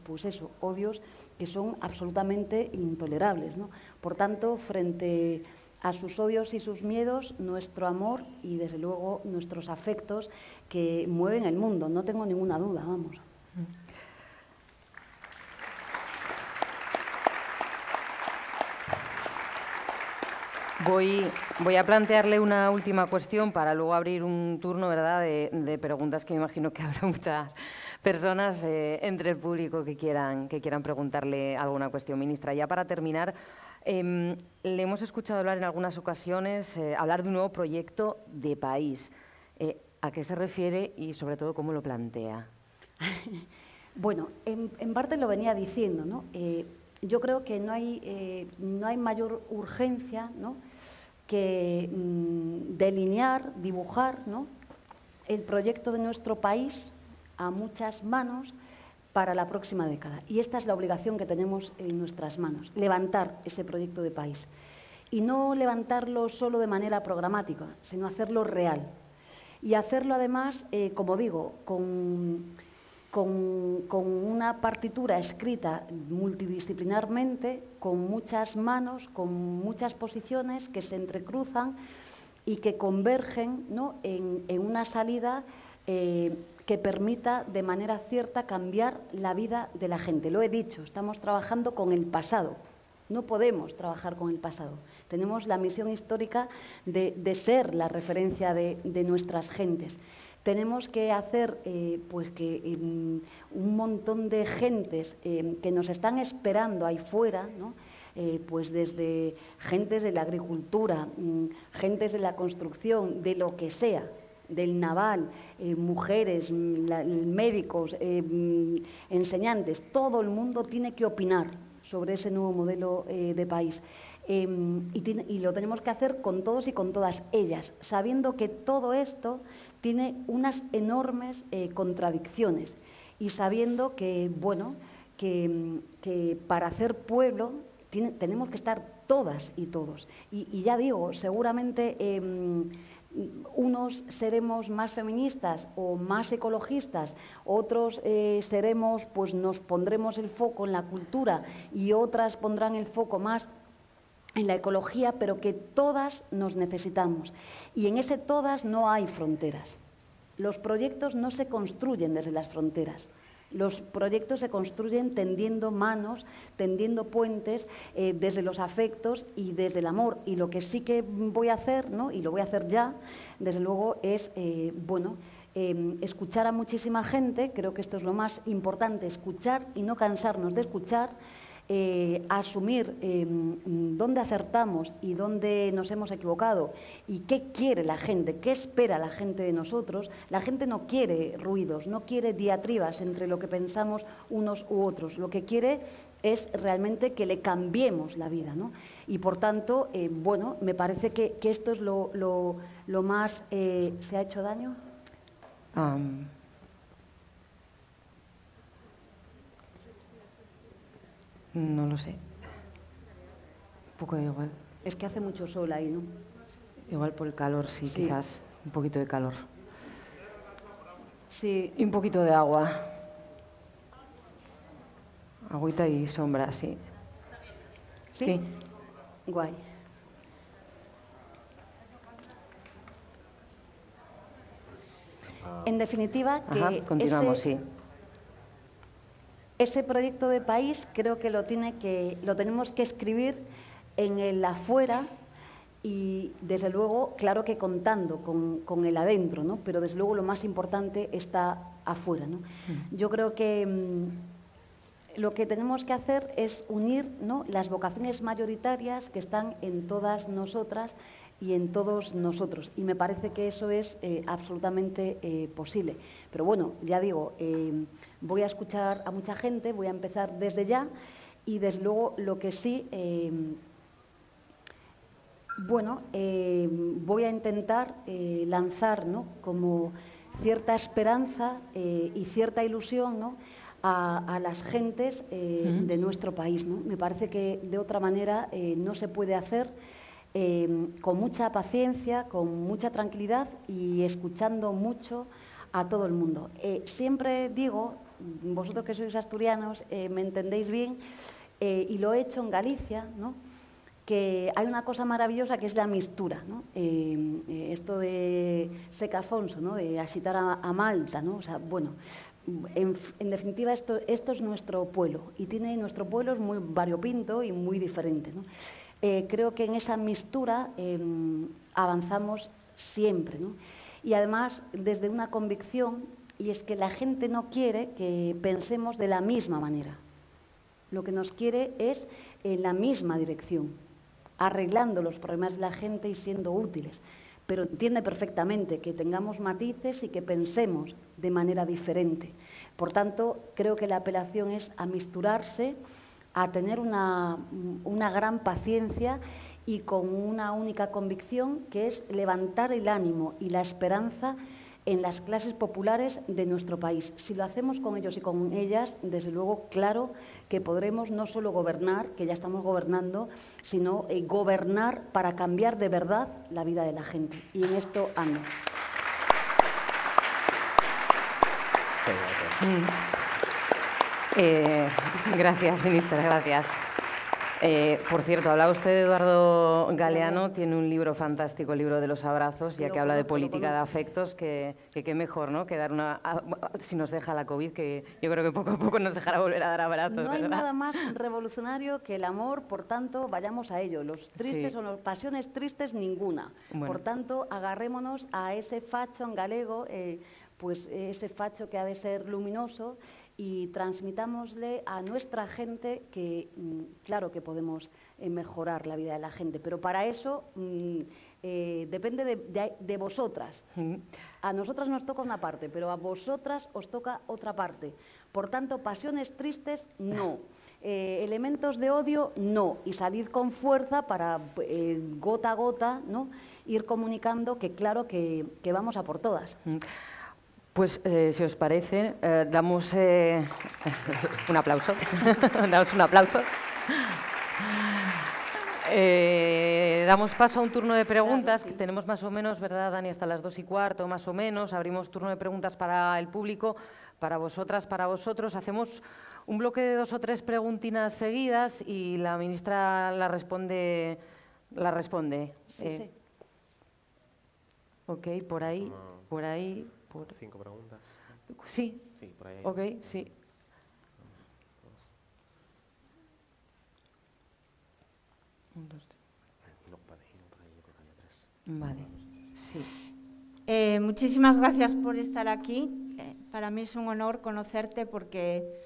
pues eso, odios que son absolutamente intolerables, ¿no? Por tanto, frente a sus odios y sus miedos, nuestro amor y, desde luego, nuestros afectos que mueven el mundo, no tengo ninguna duda, vamos. Voy a plantearle una última cuestión para luego abrir un turno, ¿verdad?, de preguntas que me imagino que habrá muchas personas entre el público que quieran preguntarle alguna cuestión. Ministra, ya para terminar, le hemos escuchado hablar en algunas ocasiones, hablar de un nuevo proyecto de país. ¿A qué se refiere y, sobre todo, cómo lo plantea? Bueno, en parte lo venía diciendo, ¿no? Yo creo que no hay mayor urgencia, ¿no?, que delinear, dibujar, ¿no?, el proyecto de nuestro país a muchas manos para la próxima década. Y esta es la obligación que tenemos en nuestras manos, levantar ese proyecto de país. Y no levantarlo solo de manera programática, sino hacerlo real. Y hacerlo además, como digo, con una partitura escrita multidisciplinarmente, con muchas manos, con muchas posiciones que se entrecruzan y que convergen, ¿no?, en una salida que permita de manera cierta cambiar la vida de la gente. Lo he dicho, estamos trabajando con el pasado. No podemos trabajar con el pasado. Tenemos la misión histórica de ser la referencia de nuestras gentes. Tenemos que hacer pues que un montón de gentes que nos están esperando ahí fuera, ¿no?, pues desde gentes de la agricultura, gentes de la construcción, de lo que sea, del naval, mujeres, médicos, enseñantes, todo el mundo tiene que opinar sobre ese nuevo modelo de país. Y lo tenemos que hacer con todos y con todas ellas, sabiendo que todo esto tiene unas enormes contradicciones y sabiendo que, bueno, que para hacer pueblo tenemos que estar todas y todos. Y ya digo, seguramente unos seremos más feministas o más ecologistas, otros seremos, pues nos pondremos el foco en la cultura y otras pondrán el foco más en la ecología, pero que todas nos necesitamos. Y en ese todas no hay fronteras. Los proyectos no se construyen desde las fronteras. Los proyectos se construyen tendiendo manos, tendiendo puentes desde los afectos y desde el amor. Y lo que sí que voy a hacer, ¿no?, y lo voy a hacer ya, desde luego, es escuchar a muchísima gente. Creo que esto es lo más importante, escuchar y no cansarnos de escuchar. Asumir dónde acertamos y dónde nos hemos equivocado y qué quiere la gente, qué espera la gente de nosotros. La gente no quiere ruidos, no quiere diatribas entre lo que pensamos unos u otros. Lo que quiere es realmente que le cambiemos la vida, ¿no? Y por tanto, bueno, me parece que esto es lo más... ¿Se ha hecho daño? No lo sé. Un poco igual. Es que hace mucho sol ahí, ¿no? Igual por el calor, sí, quizás. Un poquito de calor. Sí. Y un poquito de agua. Agüita y sombra, sí. ¿Sí? Guay. En definitiva, que continuamos, sí. Ese proyecto de país creo que lo tenemos que escribir en el afuera y, desde luego, claro que contando con el adentro, ¿no? Pero, desde luego, lo más importante está afuera, ¿no? Yo creo que lo que tenemos que hacer es unir, ¿no?, las vocaciones mayoritarias que están en todas nosotras y en todos nosotros. Y me parece que eso es absolutamente posible. Pero bueno, ya digo, voy a escuchar a mucha gente, voy a empezar desde ya y, desde luego, lo que sí, voy a intentar lanzar, ¿no?, como cierta esperanza y cierta ilusión, ¿no?, a las gentes de nuestro país, ¿no? Me parece que de otra manera no se puede hacer con mucha paciencia, con mucha tranquilidad y escuchando mucho a todo el mundo. Siempre digo, vosotros que sois asturianos, me entendéis bien, y lo he hecho en Galicia, ¿no?, que hay una cosa maravillosa que es la mistura, ¿no? Esto de Secafonso, ¿no?, de axitar a Malta, ¿no? O sea, bueno, en definitiva, esto es nuestro pueblo y nuestro pueblo es muy variopinto y muy diferente, ¿no? Creo que en esa mistura avanzamos siempre, ¿no? Y además desde una convicción, y es que la gente no quiere que pensemos de la misma manera. Lo que nos quiere es en la misma dirección, arreglando los problemas de la gente y siendo útiles. Pero entiende perfectamente que tengamos matices y que pensemos de manera diferente. Por tanto, creo que la apelación es a misturarse, a tener una gran paciencia y con una única convicción, que es levantar el ánimo y la esperanza en las clases populares de nuestro país. Si lo hacemos con ellos y con ellas, desde luego, claro que podremos no solo gobernar, que ya estamos gobernando, sino gobernar para cambiar de verdad la vida de la gente. Y en esto ando. Gracias, ministra, gracias. Por cierto, hablaba usted de Eduardo Galeano, tiene un libro fantástico, el libro de los abrazos, ya que habla de política de afectos, que qué mejor, ¿no?, que dar una... Si nos deja la COVID, que yo creo que poco a poco nos dejará volver a dar abrazos, No hay ¿verdad? nada más revolucionario que el amor, por tanto, vayamos a ello. Los tristes o las pasiones tristes, ninguna. Bueno. Por tanto, agarrémonos a ese facho en galego, pues ese facho que ha de ser luminoso, y transmitámosle a nuestra gente que, claro que podemos mejorar la vida de la gente, pero para eso depende de vosotras. A nosotras nos toca una parte, pero a vosotras os toca otra parte. Por tanto, pasiones tristes, no. Elementos de odio, no. Y salid con fuerza para, gota a gota, ¿no?, ir comunicando que, claro, que vamos a por todas. Pues, si os parece, damos un aplauso. Damos un aplauso. Damos paso a un turno de preguntas, que tenemos más o menos, ¿verdad, Dani? Hasta las 2:15, más o menos. Abrimos turno de preguntas para el público, para vosotras, para vosotros. Hacemos un bloque de 2 o 3 preguntinas seguidas y la ministra la responde. Sí. Ok, por ahí. 5 preguntas. Sí. Sí, por ahí. Ok, sí. Vale, sí. Muchísimas gracias por estar aquí. Para mí es un honor conocerte porque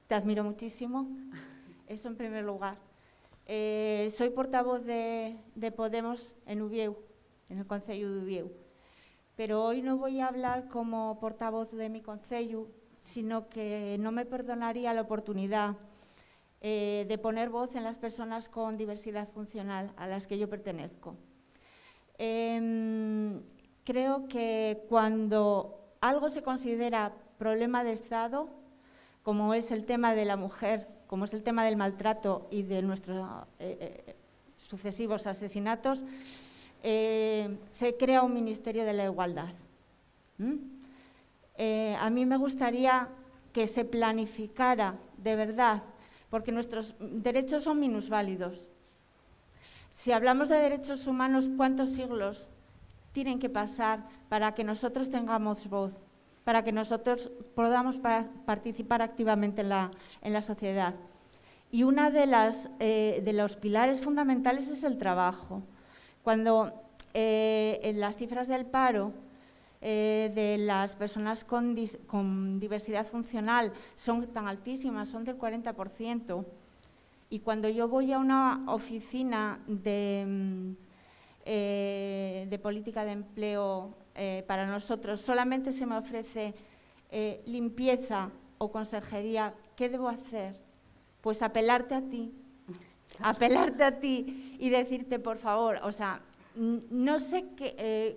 te admiro muchísimo. Eso en primer lugar. Soy portavoz de Podemos en Ubieu, en el Concello de Ubieu. Pero hoy no voy a hablar como portavoz de mi concello, sino que no me perdonaría la oportunidad de poner voz en las personas con diversidad funcional a las que yo pertenezco. Creo que cuando algo se considera problema de Estado, como es el tema de la mujer, como es el tema del maltrato y de nuestros sucesivos asesinatos, se crea un Ministerio de la Igualdad. A mí me gustaría que se planificara de verdad, porque nuestros derechos son minusválidos. Si hablamos de derechos humanos, ¿cuántos siglos tienen que pasar para que nosotros tengamos voz, para que nosotros podamos participar activamente en la sociedad? Y una de los pilares fundamentales es el trabajo. Cuando en las cifras del paro de las personas con diversidad funcional son tan altísimas, son del 40%, y cuando yo voy a una oficina de política de empleo para nosotros, solamente se me ofrece limpieza o conserjería, ¿qué debo hacer? Pues apelarte a ti y decirte, por favor, o sea, no sé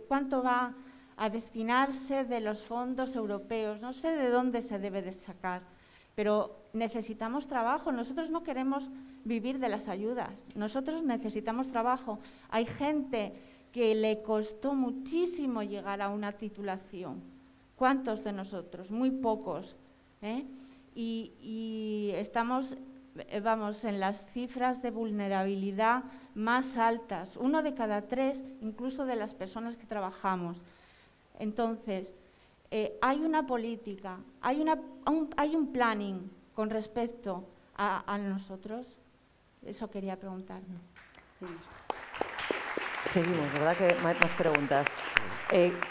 cuánto va a destinarse de los fondos europeos, no sé de dónde se debe de sacar, pero necesitamos trabajo. Nosotros no queremos vivir de las ayudas, nosotros necesitamos trabajo. Hay gente que le costó muchísimo llegar a una titulación. ¿Cuántos de nosotros? Muy pocos, ¿eh? Y estamos, vamos, en las cifras de vulnerabilidad más altas. 1 de cada 3, incluso de las personas que trabajamos. Entonces, hay una política, hay un planning con respecto a nosotros. Eso quería preguntar. Seguimos, ¿verdad? Que más preguntas.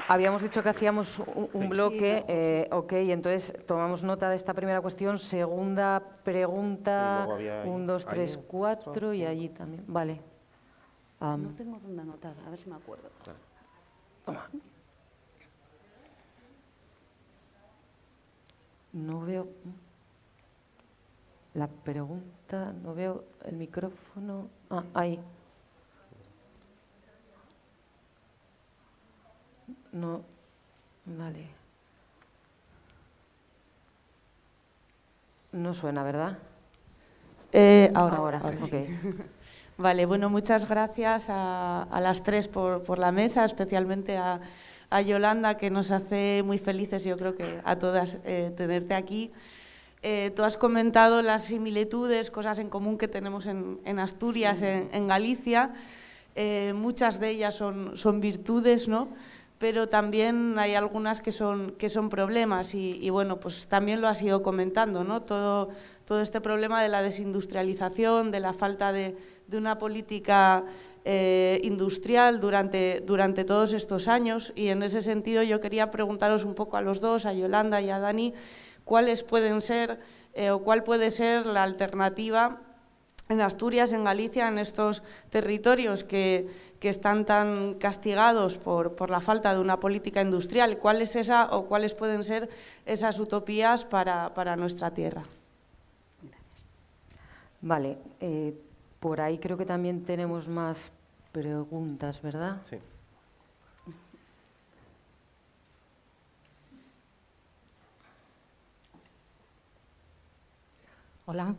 Habíamos dicho que hacíamos un bloque, ok, entonces tomamos nota de esta primera cuestión. Segunda pregunta, 1, 2, 3, 4 y allí también. Vale. No tengo dónde anotar, a ver si me acuerdo. Toma. No veo la pregunta, no veo el micrófono. Ah, ahí. No, vale. No suena, ¿verdad? Ahora okay. Sí. Vale, bueno, muchas gracias a las tres por la mesa, especialmente a Yolanda, que nos hace muy felices, yo creo que a todas, tenerte aquí. Tú has comentado las similitudes, cosas en común que tenemos en Asturias, en Galicia. Muchas de ellas son virtudes, ¿no? Pero también hay algunas que son problemas y bueno, pues también lo has ido comentando, ¿no? Todo este problema de la desindustrialización, de la falta de una política industrial durante todos estos años, y en ese sentido yo quería preguntaros un poco a los dos, a Yolanda y a Dani, cuáles pueden ser o cuál puede ser la alternativa en Asturias, en Galicia, en estos territorios que están tan castigados por la falta de una política industrial. ¿Cuál es esa o cuáles pueden ser esas utopías para nuestra tierra? Vale, por ahí creo que también tenemos más preguntas, ¿verdad? Sí. Hola.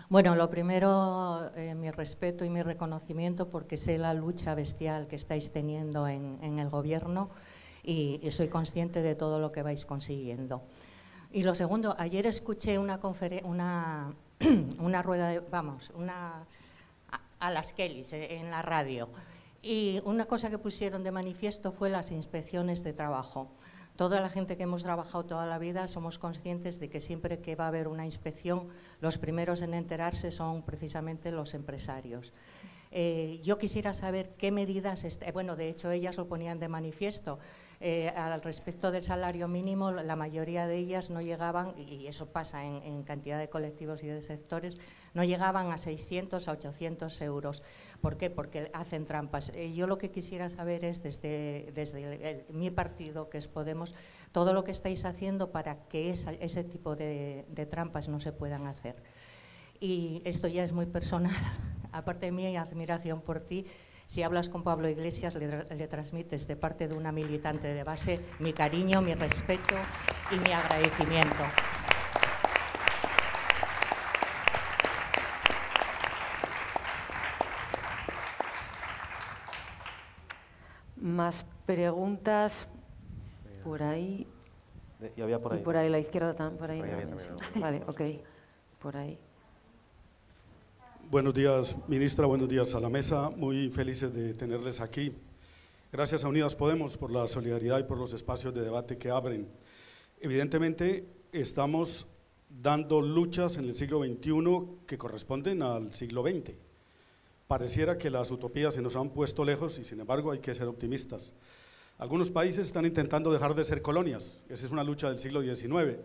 Bueno, lo primero, mi respeto y mi reconocimiento, porque sé la lucha bestial que estáis teniendo en el Gobierno y soy consciente de todo lo que vais consiguiendo. Y lo segundo, ayer escuché una rueda de, a las Kellys en la radio, y una cosa que pusieron de manifiesto fue las inspecciones de trabajo. Toda la gente que hemos trabajado toda la vida somos conscientes de que siempre que va a haber una inspección, los primeros en enterarse son precisamente los empresarios. Yo quisiera saber qué medidas, bueno, de hecho ellas lo ponían de manifiesto, al respecto del salario mínimo, la mayoría de ellas no llegaban, y eso pasa en cantidad de colectivos y de sectores, no llegaban a 600 a 800 euros. ¿Por qué? Porque hacen trampas. Yo lo que quisiera saber es, desde mi partido, que es Podemos, todo lo que estáis haciendo para que ese tipo de trampas no se puedan hacer. Y esto ya es muy personal, aparte de mi admiración por ti. Si hablas con Pablo Iglesias, le transmites de parte de una militante de base mi cariño, mi respeto y mi agradecimiento. Más preguntas por ahí. Y había por ahí. Y por ahí la izquierda también. Por ahí también. Vale, ok. Por ahí. Buenos días, ministra, buenos días a la mesa, muy felices de tenerles aquí. Gracias a Unidas Podemos por la solidaridad y por los espacios de debate que abren. Evidentemente estamos dando luchas en el siglo XXI que corresponden al siglo XX. Pareciera que las utopías se nos han puesto lejos y sin embargo hay que ser optimistas. Algunos países están intentando dejar de ser colonias, esa es una lucha del siglo XIX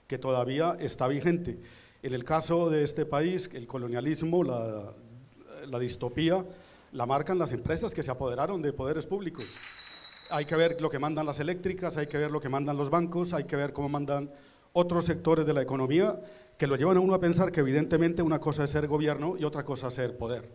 que todavía está vigente. En el caso de este país, el colonialismo, la distopía, la marcan las empresas que se apoderaron de poderes públicos. Hay que ver lo que mandan las eléctricas, hay que ver lo que mandan los bancos, hay que ver cómo mandan otros sectores de la economía que lo llevan a uno a pensar que evidentemente una cosa es ser gobierno y otra cosa es ser poder.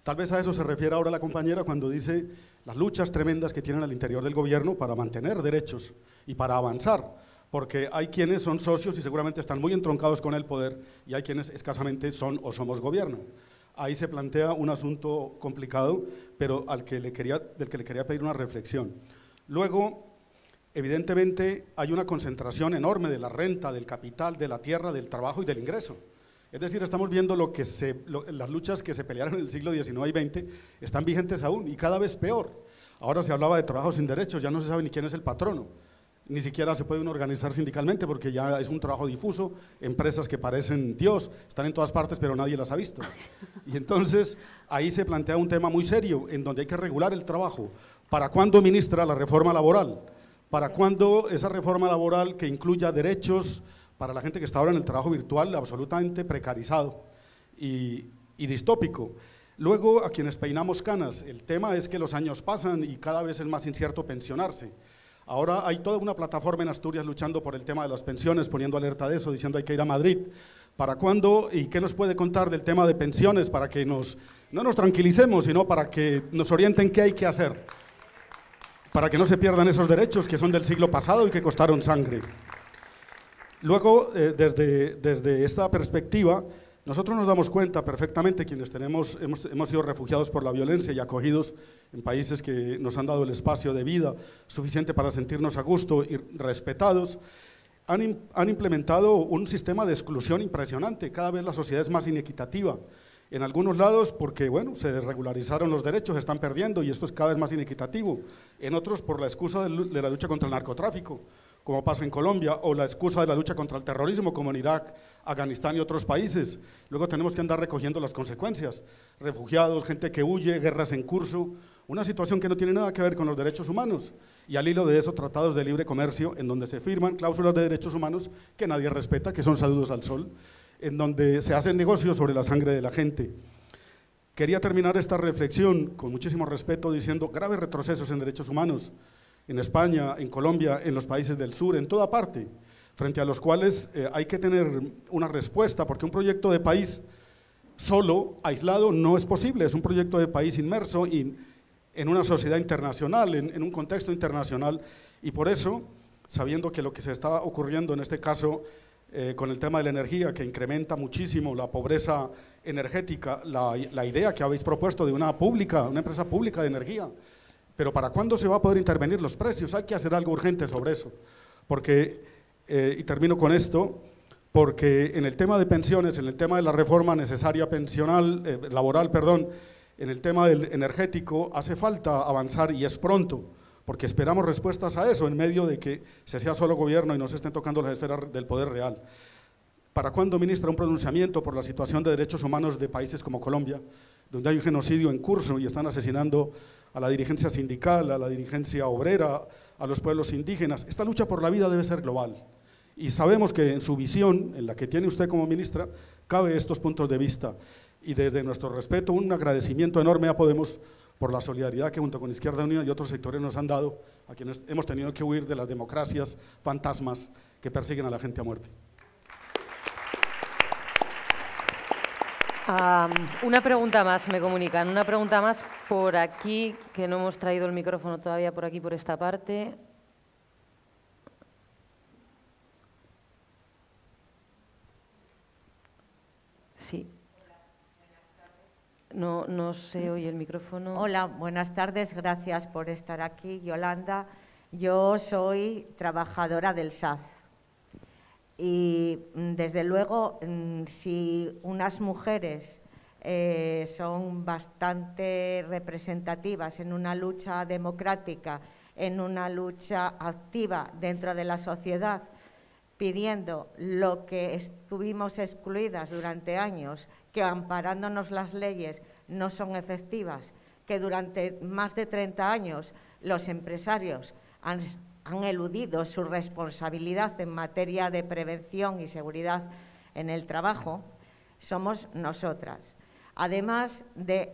Tal vez a eso se refiere ahora la compañera cuando dice las luchas tremendas que tienen al interior del gobierno para mantener derechos y para avanzar, porque hay quienes son socios y seguramente están muy entroncados con el poder y hay quienes escasamente son o somos gobierno. Ahí se plantea un asunto complicado, pero del que le quería pedir una reflexión. Luego, evidentemente, hay una concentración enorme de la renta, del capital, de la tierra, del trabajo y del ingreso. Es decir, estamos viendo las luchas que se pelearon en el siglo XIX y XX están vigentes aún y cada vez peor. Ahora se hablaba de trabajo sin derechos, ya no se sabe ni quién es el patrono. Ni siquiera se puede uno organizar sindicalmente porque ya es un trabajo difuso, empresas que parecen Dios, están en todas partes pero nadie las ha visto. Y entonces ahí se plantea un tema muy serio en donde hay que regular el trabajo. ¿Para cuándo, ministra, la reforma laboral? ¿Para cuándo esa reforma laboral que incluya derechos para la gente que está ahora en el trabajo virtual absolutamente precarizado y distópico? Luego, a quienes peinamos canas, el tema es que los años pasan y cada vez es más incierto pensionarse. Ahora hay toda una plataforma en Asturias luchando por el tema de las pensiones, poniendo alerta de eso, diciendo hay que ir a Madrid. ¿Para cuándo y qué nos puede contar del tema de pensiones para que no nos tranquilicemos, sino para que nos orienten qué hay que hacer? Para que no se pierdan esos derechos que son del siglo pasado y que costaron sangre. Luego, desde esta perspectiva, nosotros nos damos cuenta perfectamente, quienes hemos sido refugiados por la violencia y acogidos en países que nos han dado el espacio de vida suficiente para sentirnos a gusto y respetados, han implementado un sistema de exclusión impresionante. Cada vez la sociedad es más inequitativa. En algunos lados porque, bueno, se desregularizaron los derechos, se están perdiendo y esto es cada vez más inequitativo. En otros por la excusa de la lucha contra el narcotráfico, como pasa en Colombia, o la excusa de la lucha contra el terrorismo, como en Irak, Afganistán y otros países. Luego tenemos que andar recogiendo las consecuencias. Refugiados, gente que huye, guerras en curso, una situación que no tiene nada que ver con los derechos humanos. Y al hilo de eso, tratados de libre comercio, en donde se firman cláusulas de derechos humanos que nadie respeta, que son saludos al sol, en donde se hacen negocios sobre la sangre de la gente. Quería terminar esta reflexión con muchísimo respeto diciendo graves retrocesos en derechos humanos en España, en Colombia, en los países del sur, en toda parte, frente a los cuales hay que tener una respuesta, porque un proyecto de país solo, aislado, no es posible, es un proyecto de país inmerso en una sociedad internacional, en un contexto internacional, y por eso, sabiendo que lo que se está ocurriendo en este caso con el tema de la energía, que incrementa muchísimo la pobreza energética, la idea que habéis propuesto de una empresa pública de energía, pero ¿para cuándo se va a poder intervenir los precios? Hay que hacer algo urgente sobre eso, porque, y termino con esto, porque en el tema de pensiones, en el tema de la reforma necesaria laboral, en el tema del energético, hace falta avanzar y es pronto, porque esperamos respuestas a eso en medio de que se sea solo gobierno y no se estén tocando las esferas del poder real. ¿Para cuándo, ministra, un pronunciamiento por la situación de derechos humanos de países como Colombia, donde hay un genocidio en curso y están asesinando a la dirigencia sindical, a la dirigencia obrera, a los pueblos indígenas? Esta lucha por la vida debe ser global. Y sabemos que en su visión, en la que tiene usted como ministra, cabe estos puntos de vista. Y desde nuestro respeto, un agradecimiento enorme a Podemos por la solidaridad que junto con Izquierda Unida y otros sectores nos han dado a quienes hemos tenido que huir de las democracias fantasmas que persiguen a la gente a muerte. Una pregunta más, me comunican, una pregunta más por aquí, que no hemos traído el micrófono todavía por aquí, por esta parte. Sí. No se oye el micrófono. Hola, buenas tardes, gracias por estar aquí, Yolanda. Yo soy trabajadora del SAZ y desde luego si unas mujeres son bastante representativas en una lucha democrática, en una lucha activa dentro de la sociedad, pidiendo lo que estuvimos excluidas durante años, que amparándonos las leyes no son efectivas, que durante más de 30 años los empresarios han eludido su responsabilidad en materia de prevención y seguridad en el trabajo, somos nosotras. Además de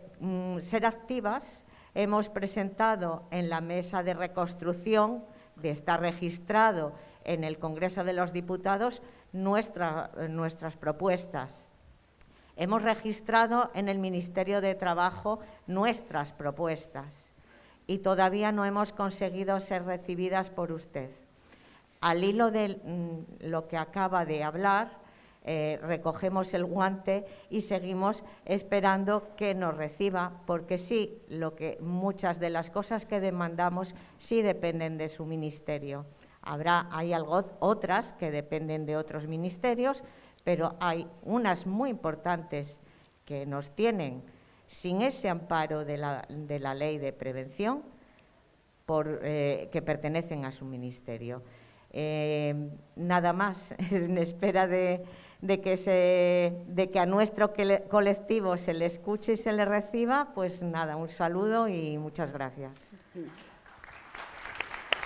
ser activas, hemos presentado en la mesa de reconstrucción, de estar registrado en el Congreso de los Diputados, nuestras propuestas. Hemos registrado en el Ministerio de Trabajo nuestras propuestas y todavía no hemos conseguido ser recibidas por usted. Al hilo de lo que acaba de hablar, recogemos el guante y seguimos esperando que nos reciba, porque sí, muchas de las cosas que demandamos sí dependen de su ministerio. Hay otras que dependen de otros ministerios, pero hay unas muy importantes que nos tienen sin ese amparo de la ley de prevención que pertenecen a su ministerio. Nada más, en espera de que a nuestro colectivo se le escuche y se le reciba, pues nada, un saludo y muchas gracias.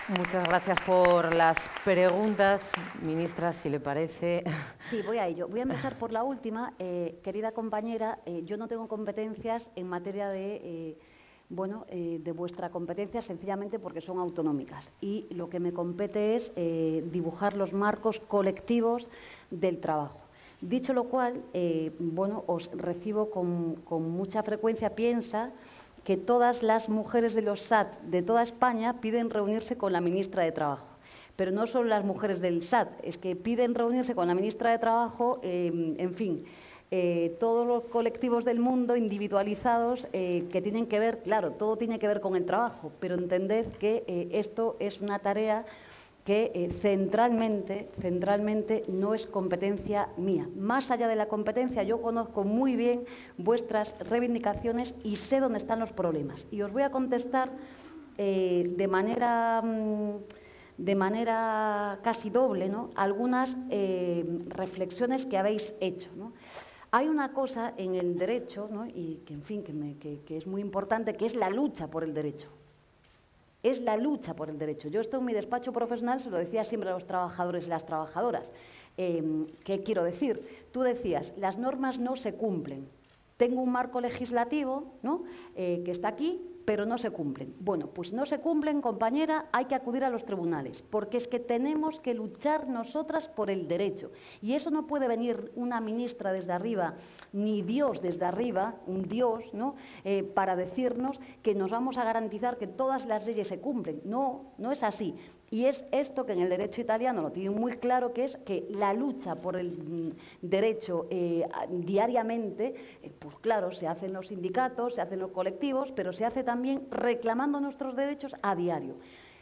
Muchas gracias por las preguntas, ministra, si le parece. Sí, voy a ello. Voy a empezar por la última. Querida compañera, yo no tengo competencias en materia de vuestra competencia, sencillamente porque son autonómicas. Y lo que me compete es dibujar los marcos colectivos del trabajo. Dicho lo cual, os recibo con mucha frecuencia. Piensa que todas las mujeres de los SAT de toda España piden reunirse con la ministra de Trabajo. Pero no solo las mujeres del SAT, es que piden reunirse con la ministra de Trabajo, en fin, todos los colectivos del mundo individualizados que tienen que ver, claro, todo tiene que ver con el trabajo, pero entended que esto es una tarea que centralmente no es competencia mía. Más allá de la competencia, yo conozco muy bien vuestras reivindicaciones y sé dónde están los problemas. Y os voy a contestar de manera casi doble, ¿no?, algunas reflexiones que habéis hecho, ¿no? Hay una cosa en el derecho, ¿no?, y que, en fin, que es muy importante, que es la lucha por el derecho. Es la lucha por el derecho. Yo esto en mi despacho profesional se lo decía siempre a los trabajadores y las trabajadoras. ¿Qué quiero decir? Tú decías, las normas no se cumplen. Tengo un marco legislativo, ¿no?, que está aquí, pero no se cumplen. Bueno, pues no se cumplen, compañera, hay que acudir a los tribunales, porque es que tenemos que luchar nosotras por el derecho. Y eso no puede venir una ministra desde arriba, ni Dios desde arriba, un Dios, ¿no?, para decirnos que nos vamos a garantizar que todas las leyes se cumplen. No, no es así. Y es esto que en el derecho italiano lo tienen muy claro, que es que la lucha por el derecho diariamente, pues claro, se hace en los sindicatos, se hace en los colectivos, pero se hace también reclamando nuestros derechos a diario.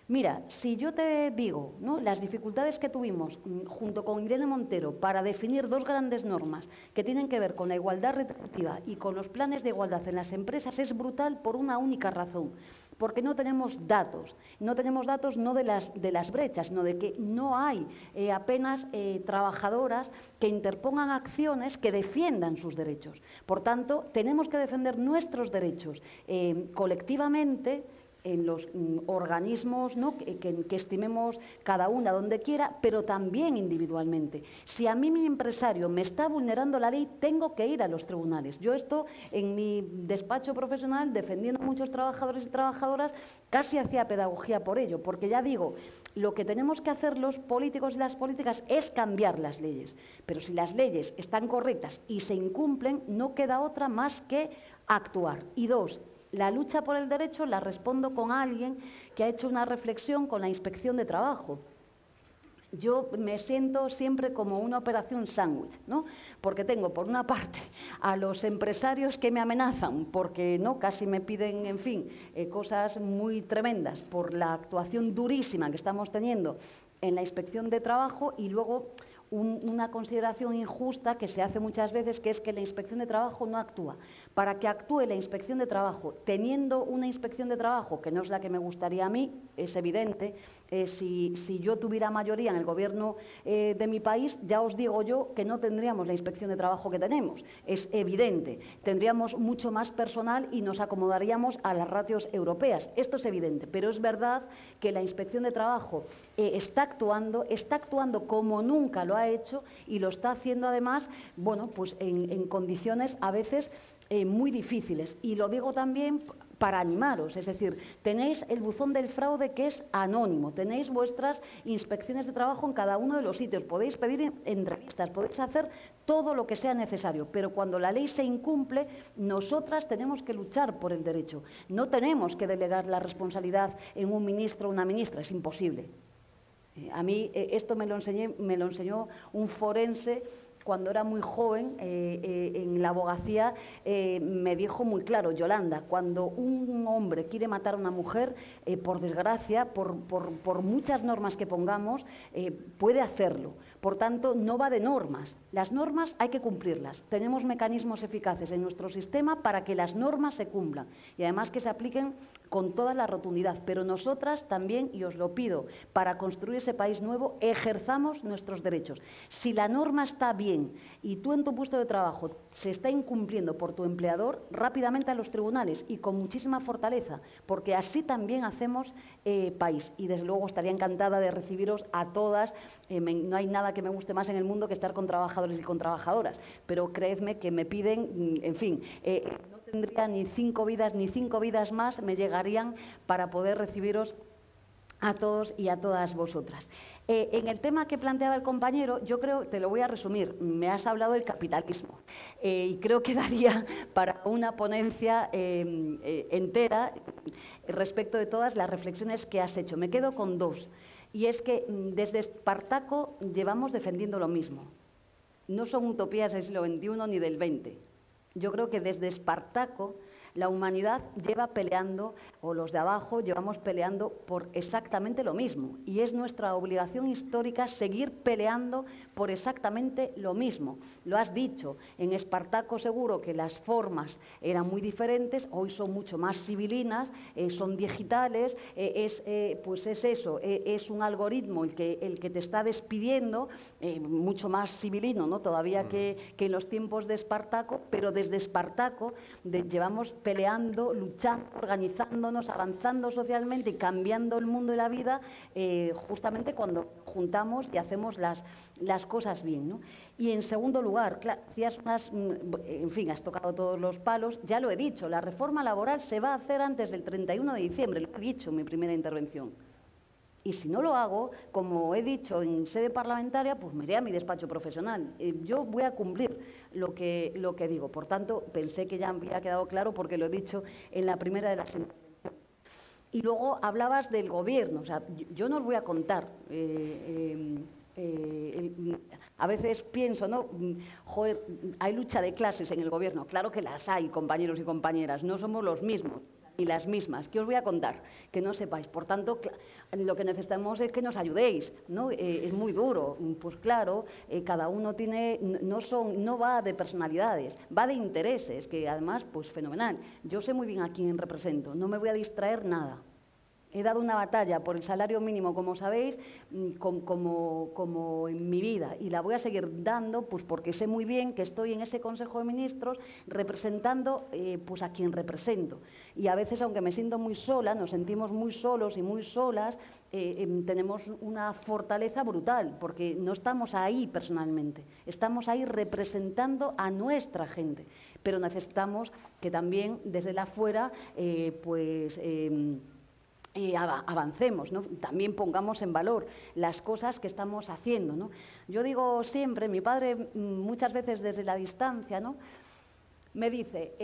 Mira, si yo te digo, ¿no?, las dificultades que tuvimos junto con Irene Montero para definir dos grandes normas que tienen que ver con la igualdad retributiva y con los planes de igualdad en las empresas, es brutal por una única razón. Porque no tenemos datos no de las brechas, sino de que no hay apenas trabajadoras que interpongan acciones que defiendan sus derechos. Por tanto, tenemos que defender nuestros derechos colectivamente, en los organismos, ¿no?, que estimemos cada una donde quiera, pero también individualmente. Si a mí mi empresario me está vulnerando la ley, tengo que ir a los tribunales. Yo esto en mi despacho profesional, defendiendo a muchos trabajadores y trabajadoras, casi hacía pedagogía por ello, porque ya digo, lo que tenemos que hacer los políticos y las políticas es cambiar las leyes. Pero si las leyes están correctas y se incumplen, no queda otra más que actuar. Y dos, la lucha por el derecho la respondo con alguien que ha hecho una reflexión con la Inspección de Trabajo. Yo me siento siempre como una operación sándwich, ¿no?, porque tengo, por una parte, a los empresarios que me amenazan porque, ¿no?, casi me piden, en fin, cosas muy tremendas por la actuación durísima que estamos teniendo en la Inspección de Trabajo, y luego una consideración injusta que se hace muchas veces, que es que la Inspección de Trabajo no actúa. para que actúe la Inspección de Trabajo, teniendo una Inspección de Trabajo que no es la que me gustaría a mí, es evidente. Si yo tuviera mayoría en el gobierno de mi país, ya os digo yo que no tendríamos la Inspección de Trabajo que tenemos, es evidente. Tendríamos mucho más personal y nos acomodaríamos a las ratios europeas, esto es evidente, pero es verdad que la Inspección de Trabajo está actuando como nunca lo ha hecho y lo está haciendo además, bueno, pues en condiciones a veces muy difíciles. Y lo digo también para animaros, es decir, tenéis el buzón del fraude que es anónimo, tenéis vuestras inspecciones de trabajo en cada uno de los sitios, podéis pedir entrevistas, podéis hacer todo lo que sea necesario, pero cuando la ley se incumple, nosotras tenemos que luchar por el derecho. No tenemos que delegar la responsabilidad en un ministro o una ministra, es imposible. A mí esto me lo enseñó un forense cuando era muy joven, en la abogacía, me dijo muy claro: Yolanda, cuando un hombre quiere matar a una mujer, por desgracia, por muchas normas que pongamos, puede hacerlo. Por tanto, no va de normas. Las normas hay que cumplirlas. Tenemos mecanismos eficaces en nuestro sistema para que las normas se cumplan y además que se apliquen con toda la rotundidad. Pero nosotras también, y os lo pido, para construir ese país nuevo, ejerzamos nuestros derechos. Si la norma está bien y tú en tu puesto de trabajo se está incumpliendo por tu empleador, rápidamente a los tribunales y con muchísima fortaleza, porque así también hacemos país. Y desde luego estaría encantada de recibiros a todas. No hay nada que me guste más en el mundo que estar con trabajadores y con trabajadoras, pero creedme que me piden, en fin, no tendría ni 5 vidas ni 5 vidas más me llegarían para poder recibiros a todos y a todas vosotras. En el tema que planteaba el compañero, yo creo, te lo voy a resumir, me has hablado del capitalismo y creo que daría para una ponencia entera respecto de todas las reflexiones que has hecho. Me quedo con 2, y es que desde Espartaco llevamos defendiendo lo mismo. No son utopías del siglo XXI ni del XX. Yo creo que desde Espartaco la humanidad lleva peleando, o los de abajo llevamos peleando por exactamente lo mismo. Y es nuestra obligación histórica seguir peleando por exactamente lo mismo. Lo has dicho, en Espartaco seguro que las formas eran muy diferentes, hoy son mucho más civilinas, son digitales, pues es eso, es un algoritmo el que te está despidiendo, mucho más civilino, ¿no? Todavía que en los tiempos de Espartaco, pero desde Espartaco llevamos peleando, luchando, organizándonos, avanzando socialmente y cambiando el mundo y la vida, justamente cuando juntamos y hacemos las cosas bien, ¿no? Y en segundo lugar, claro, en fin, has tocado todos los palos, ya lo he dicho, la reforma laboral se va a hacer antes del 31 de diciembre, lo he dicho en mi primera intervención. Y si no lo hago, como he dicho en sede parlamentaria, pues me iré a mi despacho profesional. Yo voy a cumplir lo que digo. Por tanto, pensé que ya había quedado claro porque lo he dicho en la primera de las intervenciones. Y luego hablabas del gobierno. O sea, yo no os voy a contar. A veces pienso, ¿no? Joder, hay lucha de clases en el gobierno. Claro que las hay, compañeros y compañeras. No somos los mismos y las mismas. ¿Qué os voy a contar? Que no sepáis. Por tanto, lo que necesitamos es que nos ayudéis, ¿no? Es muy duro. Pues claro, cada uno tiene, no va de personalidades, va de intereses, que además, pues fenomenal. Yo sé muy bien a quién represento, no me voy a distraer nada. He dado una batalla por el salario mínimo, como sabéis, como en mi vida, y la voy a seguir dando, pues porque sé muy bien que estoy en ese Consejo de Ministros representando pues a quien represento. Y a veces, aunque me siento muy sola, nos sentimos muy solos y muy solas, tenemos una fortaleza brutal, porque no estamos ahí personalmente, estamos ahí representando a nuestra gente, pero necesitamos que también desde la fuera, avancemos, ¿no? También pongamos en valor las cosas que estamos haciendo, ¿no? Yo digo siempre, mi padre muchas veces desde la distancia, ¿no?, me dice,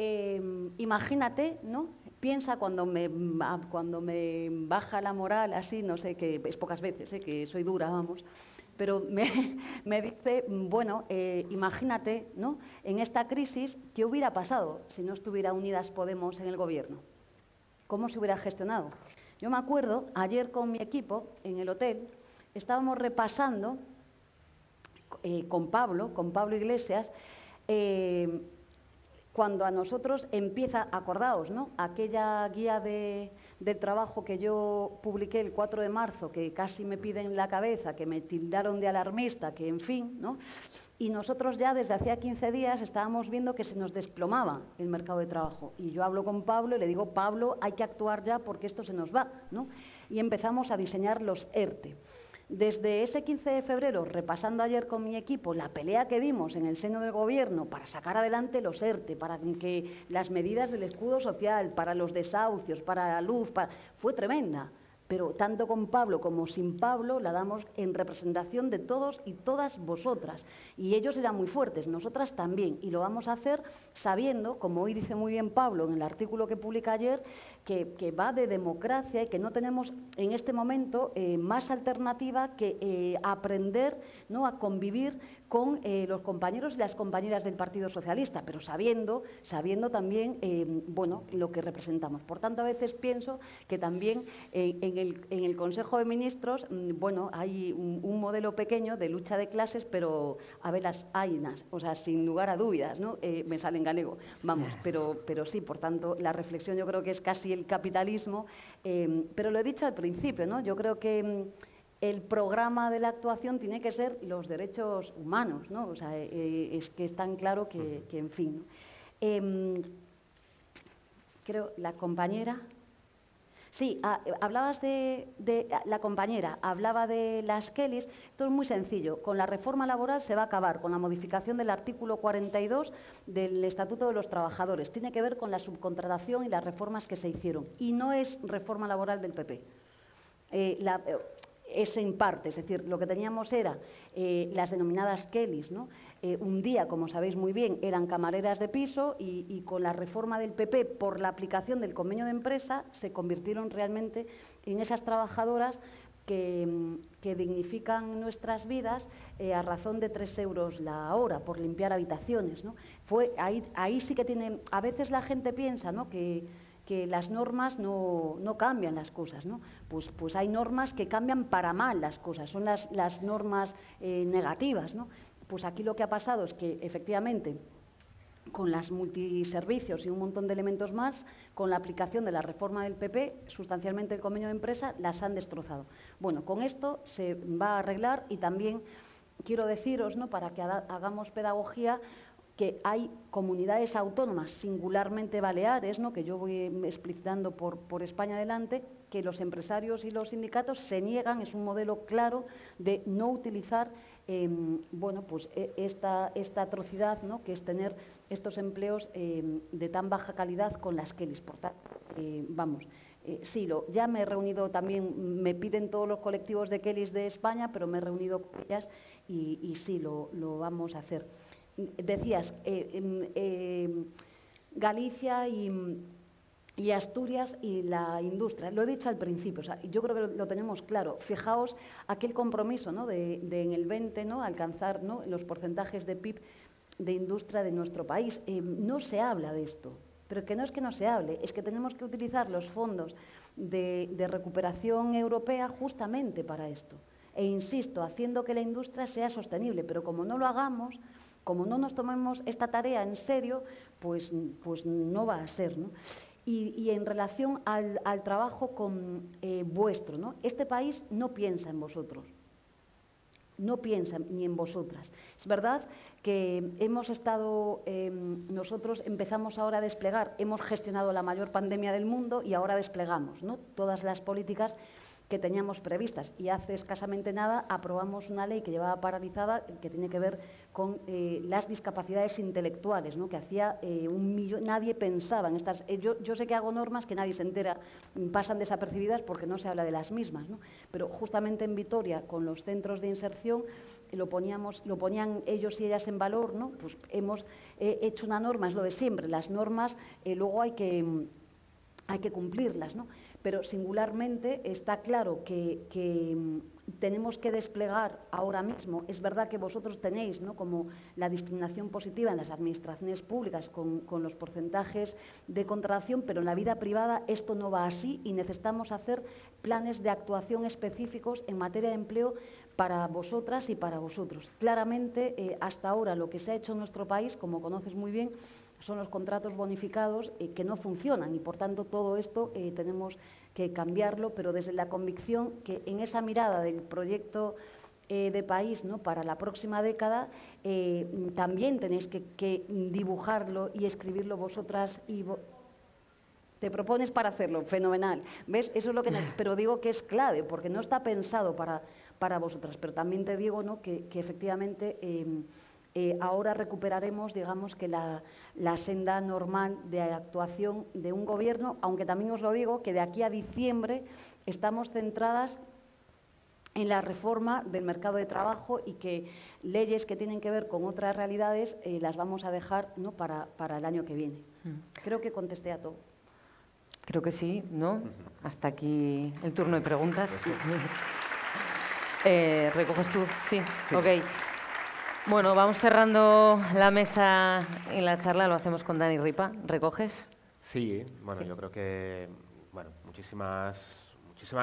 imagínate, ¿no?, piensa cuando me baja la moral, así, no sé, que es pocas veces, que soy dura, vamos, pero me dice, bueno, imagínate, ¿no?, en esta crisis, ¿qué hubiera pasado si no estuviera Unidas Podemos en el gobierno? ¿Cómo se hubiera gestionado? Yo me acuerdo, ayer con mi equipo, en el hotel, estábamos repasando con Pablo Iglesias, cuando a nosotros empieza, acordaos, ¿no?, aquella guía del trabajo que yo publiqué el 4 de marzo, que casi me piden la cabeza, que me tildaron de alarmista, que en fin, ¿no? Y nosotros ya desde hacía 15 días estábamos viendo que se nos desplomaba el mercado de trabajo. Y yo hablo con Pablo y le digo, Pablo, hay que actuar ya porque esto se nos va, ¿no? Y empezamos a diseñar los ERTE. Desde ese 15 de febrero, repasando ayer con mi equipo la pelea que dimos en el seno del Gobierno para sacar adelante los ERTE, para que las medidas del escudo social, para los desahucios, para la luz, fue tremenda. Pero tanto con Pablo como sin Pablo la damos en representación de todos y todas vosotras. Y ellos eran muy fuertes, nosotras también. Y lo vamos a hacer sabiendo, como hoy dice muy bien Pablo en el artículo que publica ayer, que va de democracia y que no tenemos en este momento más alternativa que aprender, ¿no?, a convivir con los compañeros y las compañeras del Partido Socialista, pero sabiendo también bueno, lo que representamos. Por tanto, a veces pienso que también en el Consejo de Ministros, bueno, hay un modelo pequeño de lucha de clases, pero a ver las ainas, o sea, sin lugar a dudas, ¿no? Me sale en galego, vamos, pero sí, por tanto, la reflexión yo creo que es casi el capitalismo, pero lo he dicho al principio, ¿no? Yo creo que el programa de la actuación tiene que ser los derechos humanos, ¿no? O sea, es que es tan claro que en fin, ¿no? Creo, la compañera... Sí, hablabas de la compañera, hablaba de las Kellys. Esto es muy sencillo. Con la reforma laboral se va a acabar con la modificación del artículo 42 del Estatuto de los Trabajadores. Tiene que ver con la subcontratación y las reformas que se hicieron. Y no es reforma laboral del PP. Es en parte, es decir, lo que teníamos era las denominadas Kellys, ¿no? Un día, como sabéis muy bien, eran camareras de piso y con la reforma del PP, por la aplicación del convenio de empresa, se convirtieron realmente en esas trabajadoras que dignifican nuestras vidas a razón de 3 euros la hora por limpiar habitaciones, ¿no? Ahí sí que tiene... A veces la gente piensa, ¿no?, que las normas no cambian las cosas, ¿no? Pues hay normas que cambian para mal las cosas, son las normas negativas, ¿no? Pues aquí lo que ha pasado es que, efectivamente, con las multiservicios y un montón de elementos más, con la aplicación de la reforma del PP, sustancialmente el convenio de empresa, las han destrozado. Bueno, con esto se va a arreglar y también quiero deciros, ¿no?, para que hagamos pedagogía, que hay comunidades autónomas, singularmente Baleares, ¿no?, que yo voy explicitando por España adelante, que los empresarios y los sindicatos se niegan, es un modelo claro de no utilizar bueno, pues esta atrocidad, ¿no?, que es tener estos empleos de tan baja calidad con las Kellys. Por tanto, vamos, sí, ya me he reunido también, me piden todos los colectivos de Kellys de España, pero me he reunido con ellas y sí, lo vamos a hacer. Decías, Galicia y Asturias y la industria. Lo he dicho al principio, o sea, yo creo que lo tenemos claro. Fijaos aquel compromiso, ¿no?, de en el 20, ¿no?, alcanzar, ¿no?, los porcentajes de PIB de industria de nuestro país. No se habla de esto, pero que no es que no se hable, es que tenemos que utilizar los fondos de recuperación europea justamente para esto. E insisto, haciendo que la industria sea sostenible, pero como no lo hagamos, como no nos tomemos esta tarea en serio, pues no va a ser, ¿no? Y en relación al trabajo vuestro, ¿no?, este país no piensa en vosotros, no piensa ni en vosotras. Es verdad que hemos estado, nosotros empezamos ahora a desplegar, hemos gestionado la mayor pandemia del mundo y ahora desplegamos, ¿no?, todas las políticas que teníamos previstas, y hace escasamente nada aprobamos una ley que llevaba paralizada, que tiene que ver con las discapacidades intelectuales, ¿no?, que hacía nadie pensaba en estas... Yo sé que hago normas que nadie se entera, pasan desapercibidas porque no se habla de las mismas, ¿no?, pero justamente en Vitoria, con los centros de inserción, lo ponían ellos y ellas en valor, ¿no? Pues hemos hecho una norma, es lo de siempre, las normas luego hay que cumplirlas, ¿no? Pero singularmente está claro que tenemos que desplegar ahora mismo. Es verdad que vosotros tenéis, ¿no?, como la discriminación positiva en las administraciones públicas con los porcentajes de contratación, pero en la vida privada esto no va así y necesitamos hacer planes de actuación específicos en materia de empleo para vosotras y para vosotros. Claramente, hasta ahora lo que se ha hecho en nuestro país, como conoces muy bien, son los contratos bonificados que no funcionan y, por tanto, todo esto tenemos que cambiarlo, pero desde la convicción que en esa mirada del proyecto de país, ¿no?, para la próxima década, también tenéis que dibujarlo y escribirlo vosotras y te propones para hacerlo, fenomenal. ¿Ves? Eso es lo que... Pero digo que es clave, porque no está pensado para vosotras. Pero también te digo, ¿no?, que efectivamente ahora recuperaremos, digamos, que la senda normal de actuación de un gobierno, aunque también os lo digo, que de aquí a diciembre estamos centradas en la reforma del mercado de trabajo y que leyes que tienen que ver con otras realidades las vamos a dejar, ¿no?, para el año que viene. Creo que contesté a todo. Creo que sí, ¿no? Hasta aquí el turno de preguntas. ¿Recoges tú? Sí, ok. Bueno, vamos cerrando la mesa y la charla, lo hacemos con Dani Ripa. ¿Recoges? Sí, bueno, yo creo que, bueno, muchísimas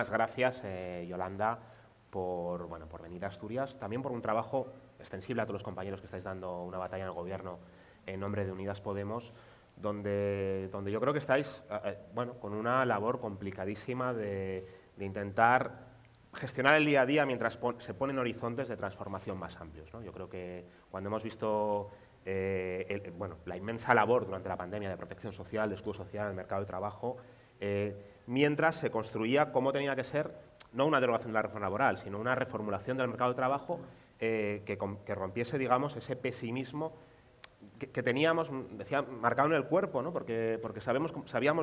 gracias, Yolanda, por venir a Asturias, también por un trabajo extensible a todos los compañeros que estáis dando una batalla en el Gobierno en nombre de Unidas Podemos, donde yo creo que estáis con una labor complicadísima de intentar gestionar el día a día mientras se ponen horizontes de transformación más amplios, ¿no? Yo creo que cuando hemos visto la inmensa labor durante la pandemia de protección social, de escudo social en el mercado de trabajo, mientras se construía cómo tenía que ser, no una derogación de la reforma laboral, sino una reformulación del mercado de trabajo que rompiese, digamos, ese pesimismo que teníamos, decía, marcado en el cuerpo, ¿no? Porque sabíamos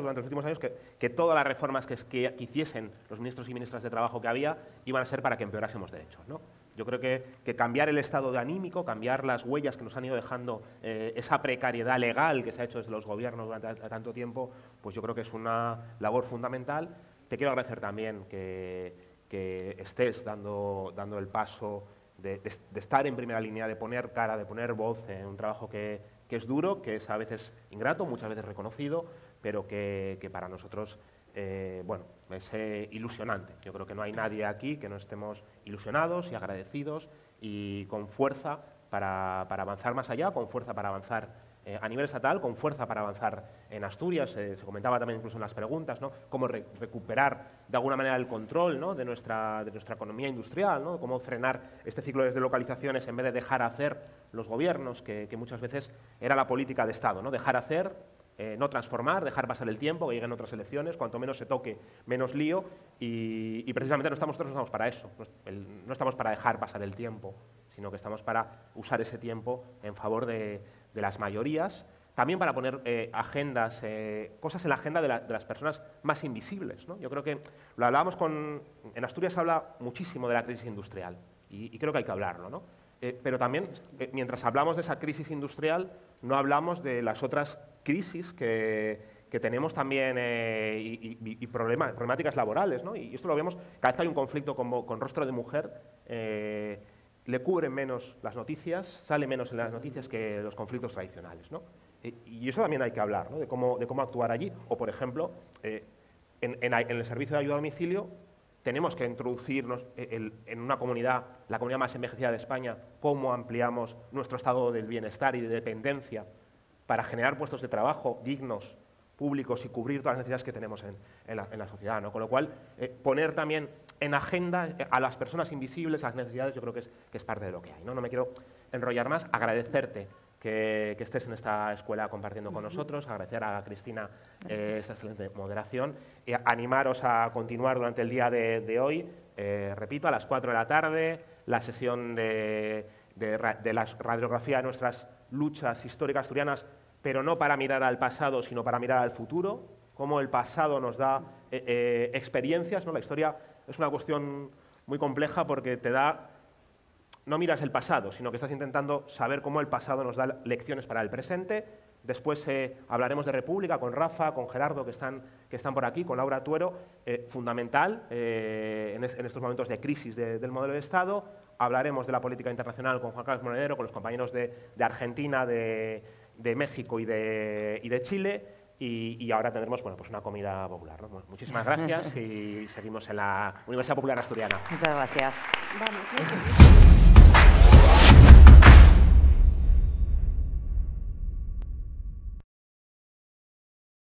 durante los últimos años que todas las reformas que hiciesen los ministros y ministras de trabajo que había iban a ser para que empeorásemos derechos, ¿no? Yo creo que cambiar el estado de anímico, cambiar las huellas que nos han ido dejando esa precariedad legal que se ha hecho desde los gobiernos durante tanto tiempo, pues yo creo que es una labor fundamental. Te quiero agradecer también que estés dando el paso de estar en primera línea, de poner cara, de poner voz en un trabajo que es duro, que es a veces ingrato, muchas veces reconocido, pero que para nosotros es ilusionante. Yo creo que no hay nadie aquí que no estemos ilusionados y agradecidos y con fuerza para avanzar más allá, con fuerza para avanzar a nivel estatal, con fuerza para avanzar en Asturias. Se comentaba también incluso en las preguntas, ¿no?, cómo recuperar de alguna manera el control, ¿no?, de nuestra economía industrial, ¿no?, cómo frenar este ciclo de deslocalizaciones en vez de dejar hacer los gobiernos, que muchas veces era la política de Estado, ¿no?, dejar hacer, no transformar, dejar pasar el tiempo, que lleguen otras elecciones, cuanto menos se toque, menos lío, y precisamente nosotros no estamos para eso, no estamos para dejar pasar el tiempo, sino que estamos para usar ese tiempo en favor de las mayorías, también para poner agendas, cosas en la agenda de las personas más invisibles, ¿no? Yo creo que lo hablábamos en Asturias se habla muchísimo de la crisis industrial y creo que hay que hablarlo, ¿no? Pero también, mientras hablamos de esa crisis industrial, no hablamos de las otras crisis que tenemos también y problemáticas laborales, ¿no? Y esto lo vemos cada vez que hay un conflicto con rostro de mujer, le cubren menos las noticias, sale menos en las noticias que los conflictos tradicionales, ¿no? Y eso también hay que hablar, ¿no?, de cómo actuar allí. O, por ejemplo, en el servicio de ayuda a domicilio tenemos que introducirnos en una comunidad, la comunidad más envejecida de España, cómo ampliamos nuestro estado del bienestar y de dependencia para generar puestos de trabajo dignos, públicos y cubrir todas las necesidades que tenemos en la sociedad, ¿no? Con lo cual, poner también en agenda a las personas invisibles, a las necesidades, yo creo que es parte de lo que hay, ¿no? No me quiero enrollar más, agradecerte que estés en esta escuela compartiendo con nosotros, agradecer a Cristina esta excelente moderación y animaros a continuar durante el día de hoy, repito, a las 4 de la tarde, la sesión de la radiografía de nuestras luchas históricas asturianas, pero no para mirar al pasado, sino para mirar al futuro, cómo el pasado nos da experiencias, ¿no? La historia es una cuestión muy compleja porque no miras el pasado, sino que estás intentando saber cómo el pasado nos da lecciones para el presente. Después hablaremos de República con Rafa, con Gerardo, que están por aquí, con Laura Tuero, fundamental en estos momentos de crisis del modelo de Estado. Hablaremos de la política internacional con Juan Carlos Monedero, con los compañeros de Argentina, de México y de Chile. Y ahora tendremos una comida popular, ¿no? Muchísimas gracias y seguimos en la Universidad Popular Asturiana. Muchas gracias.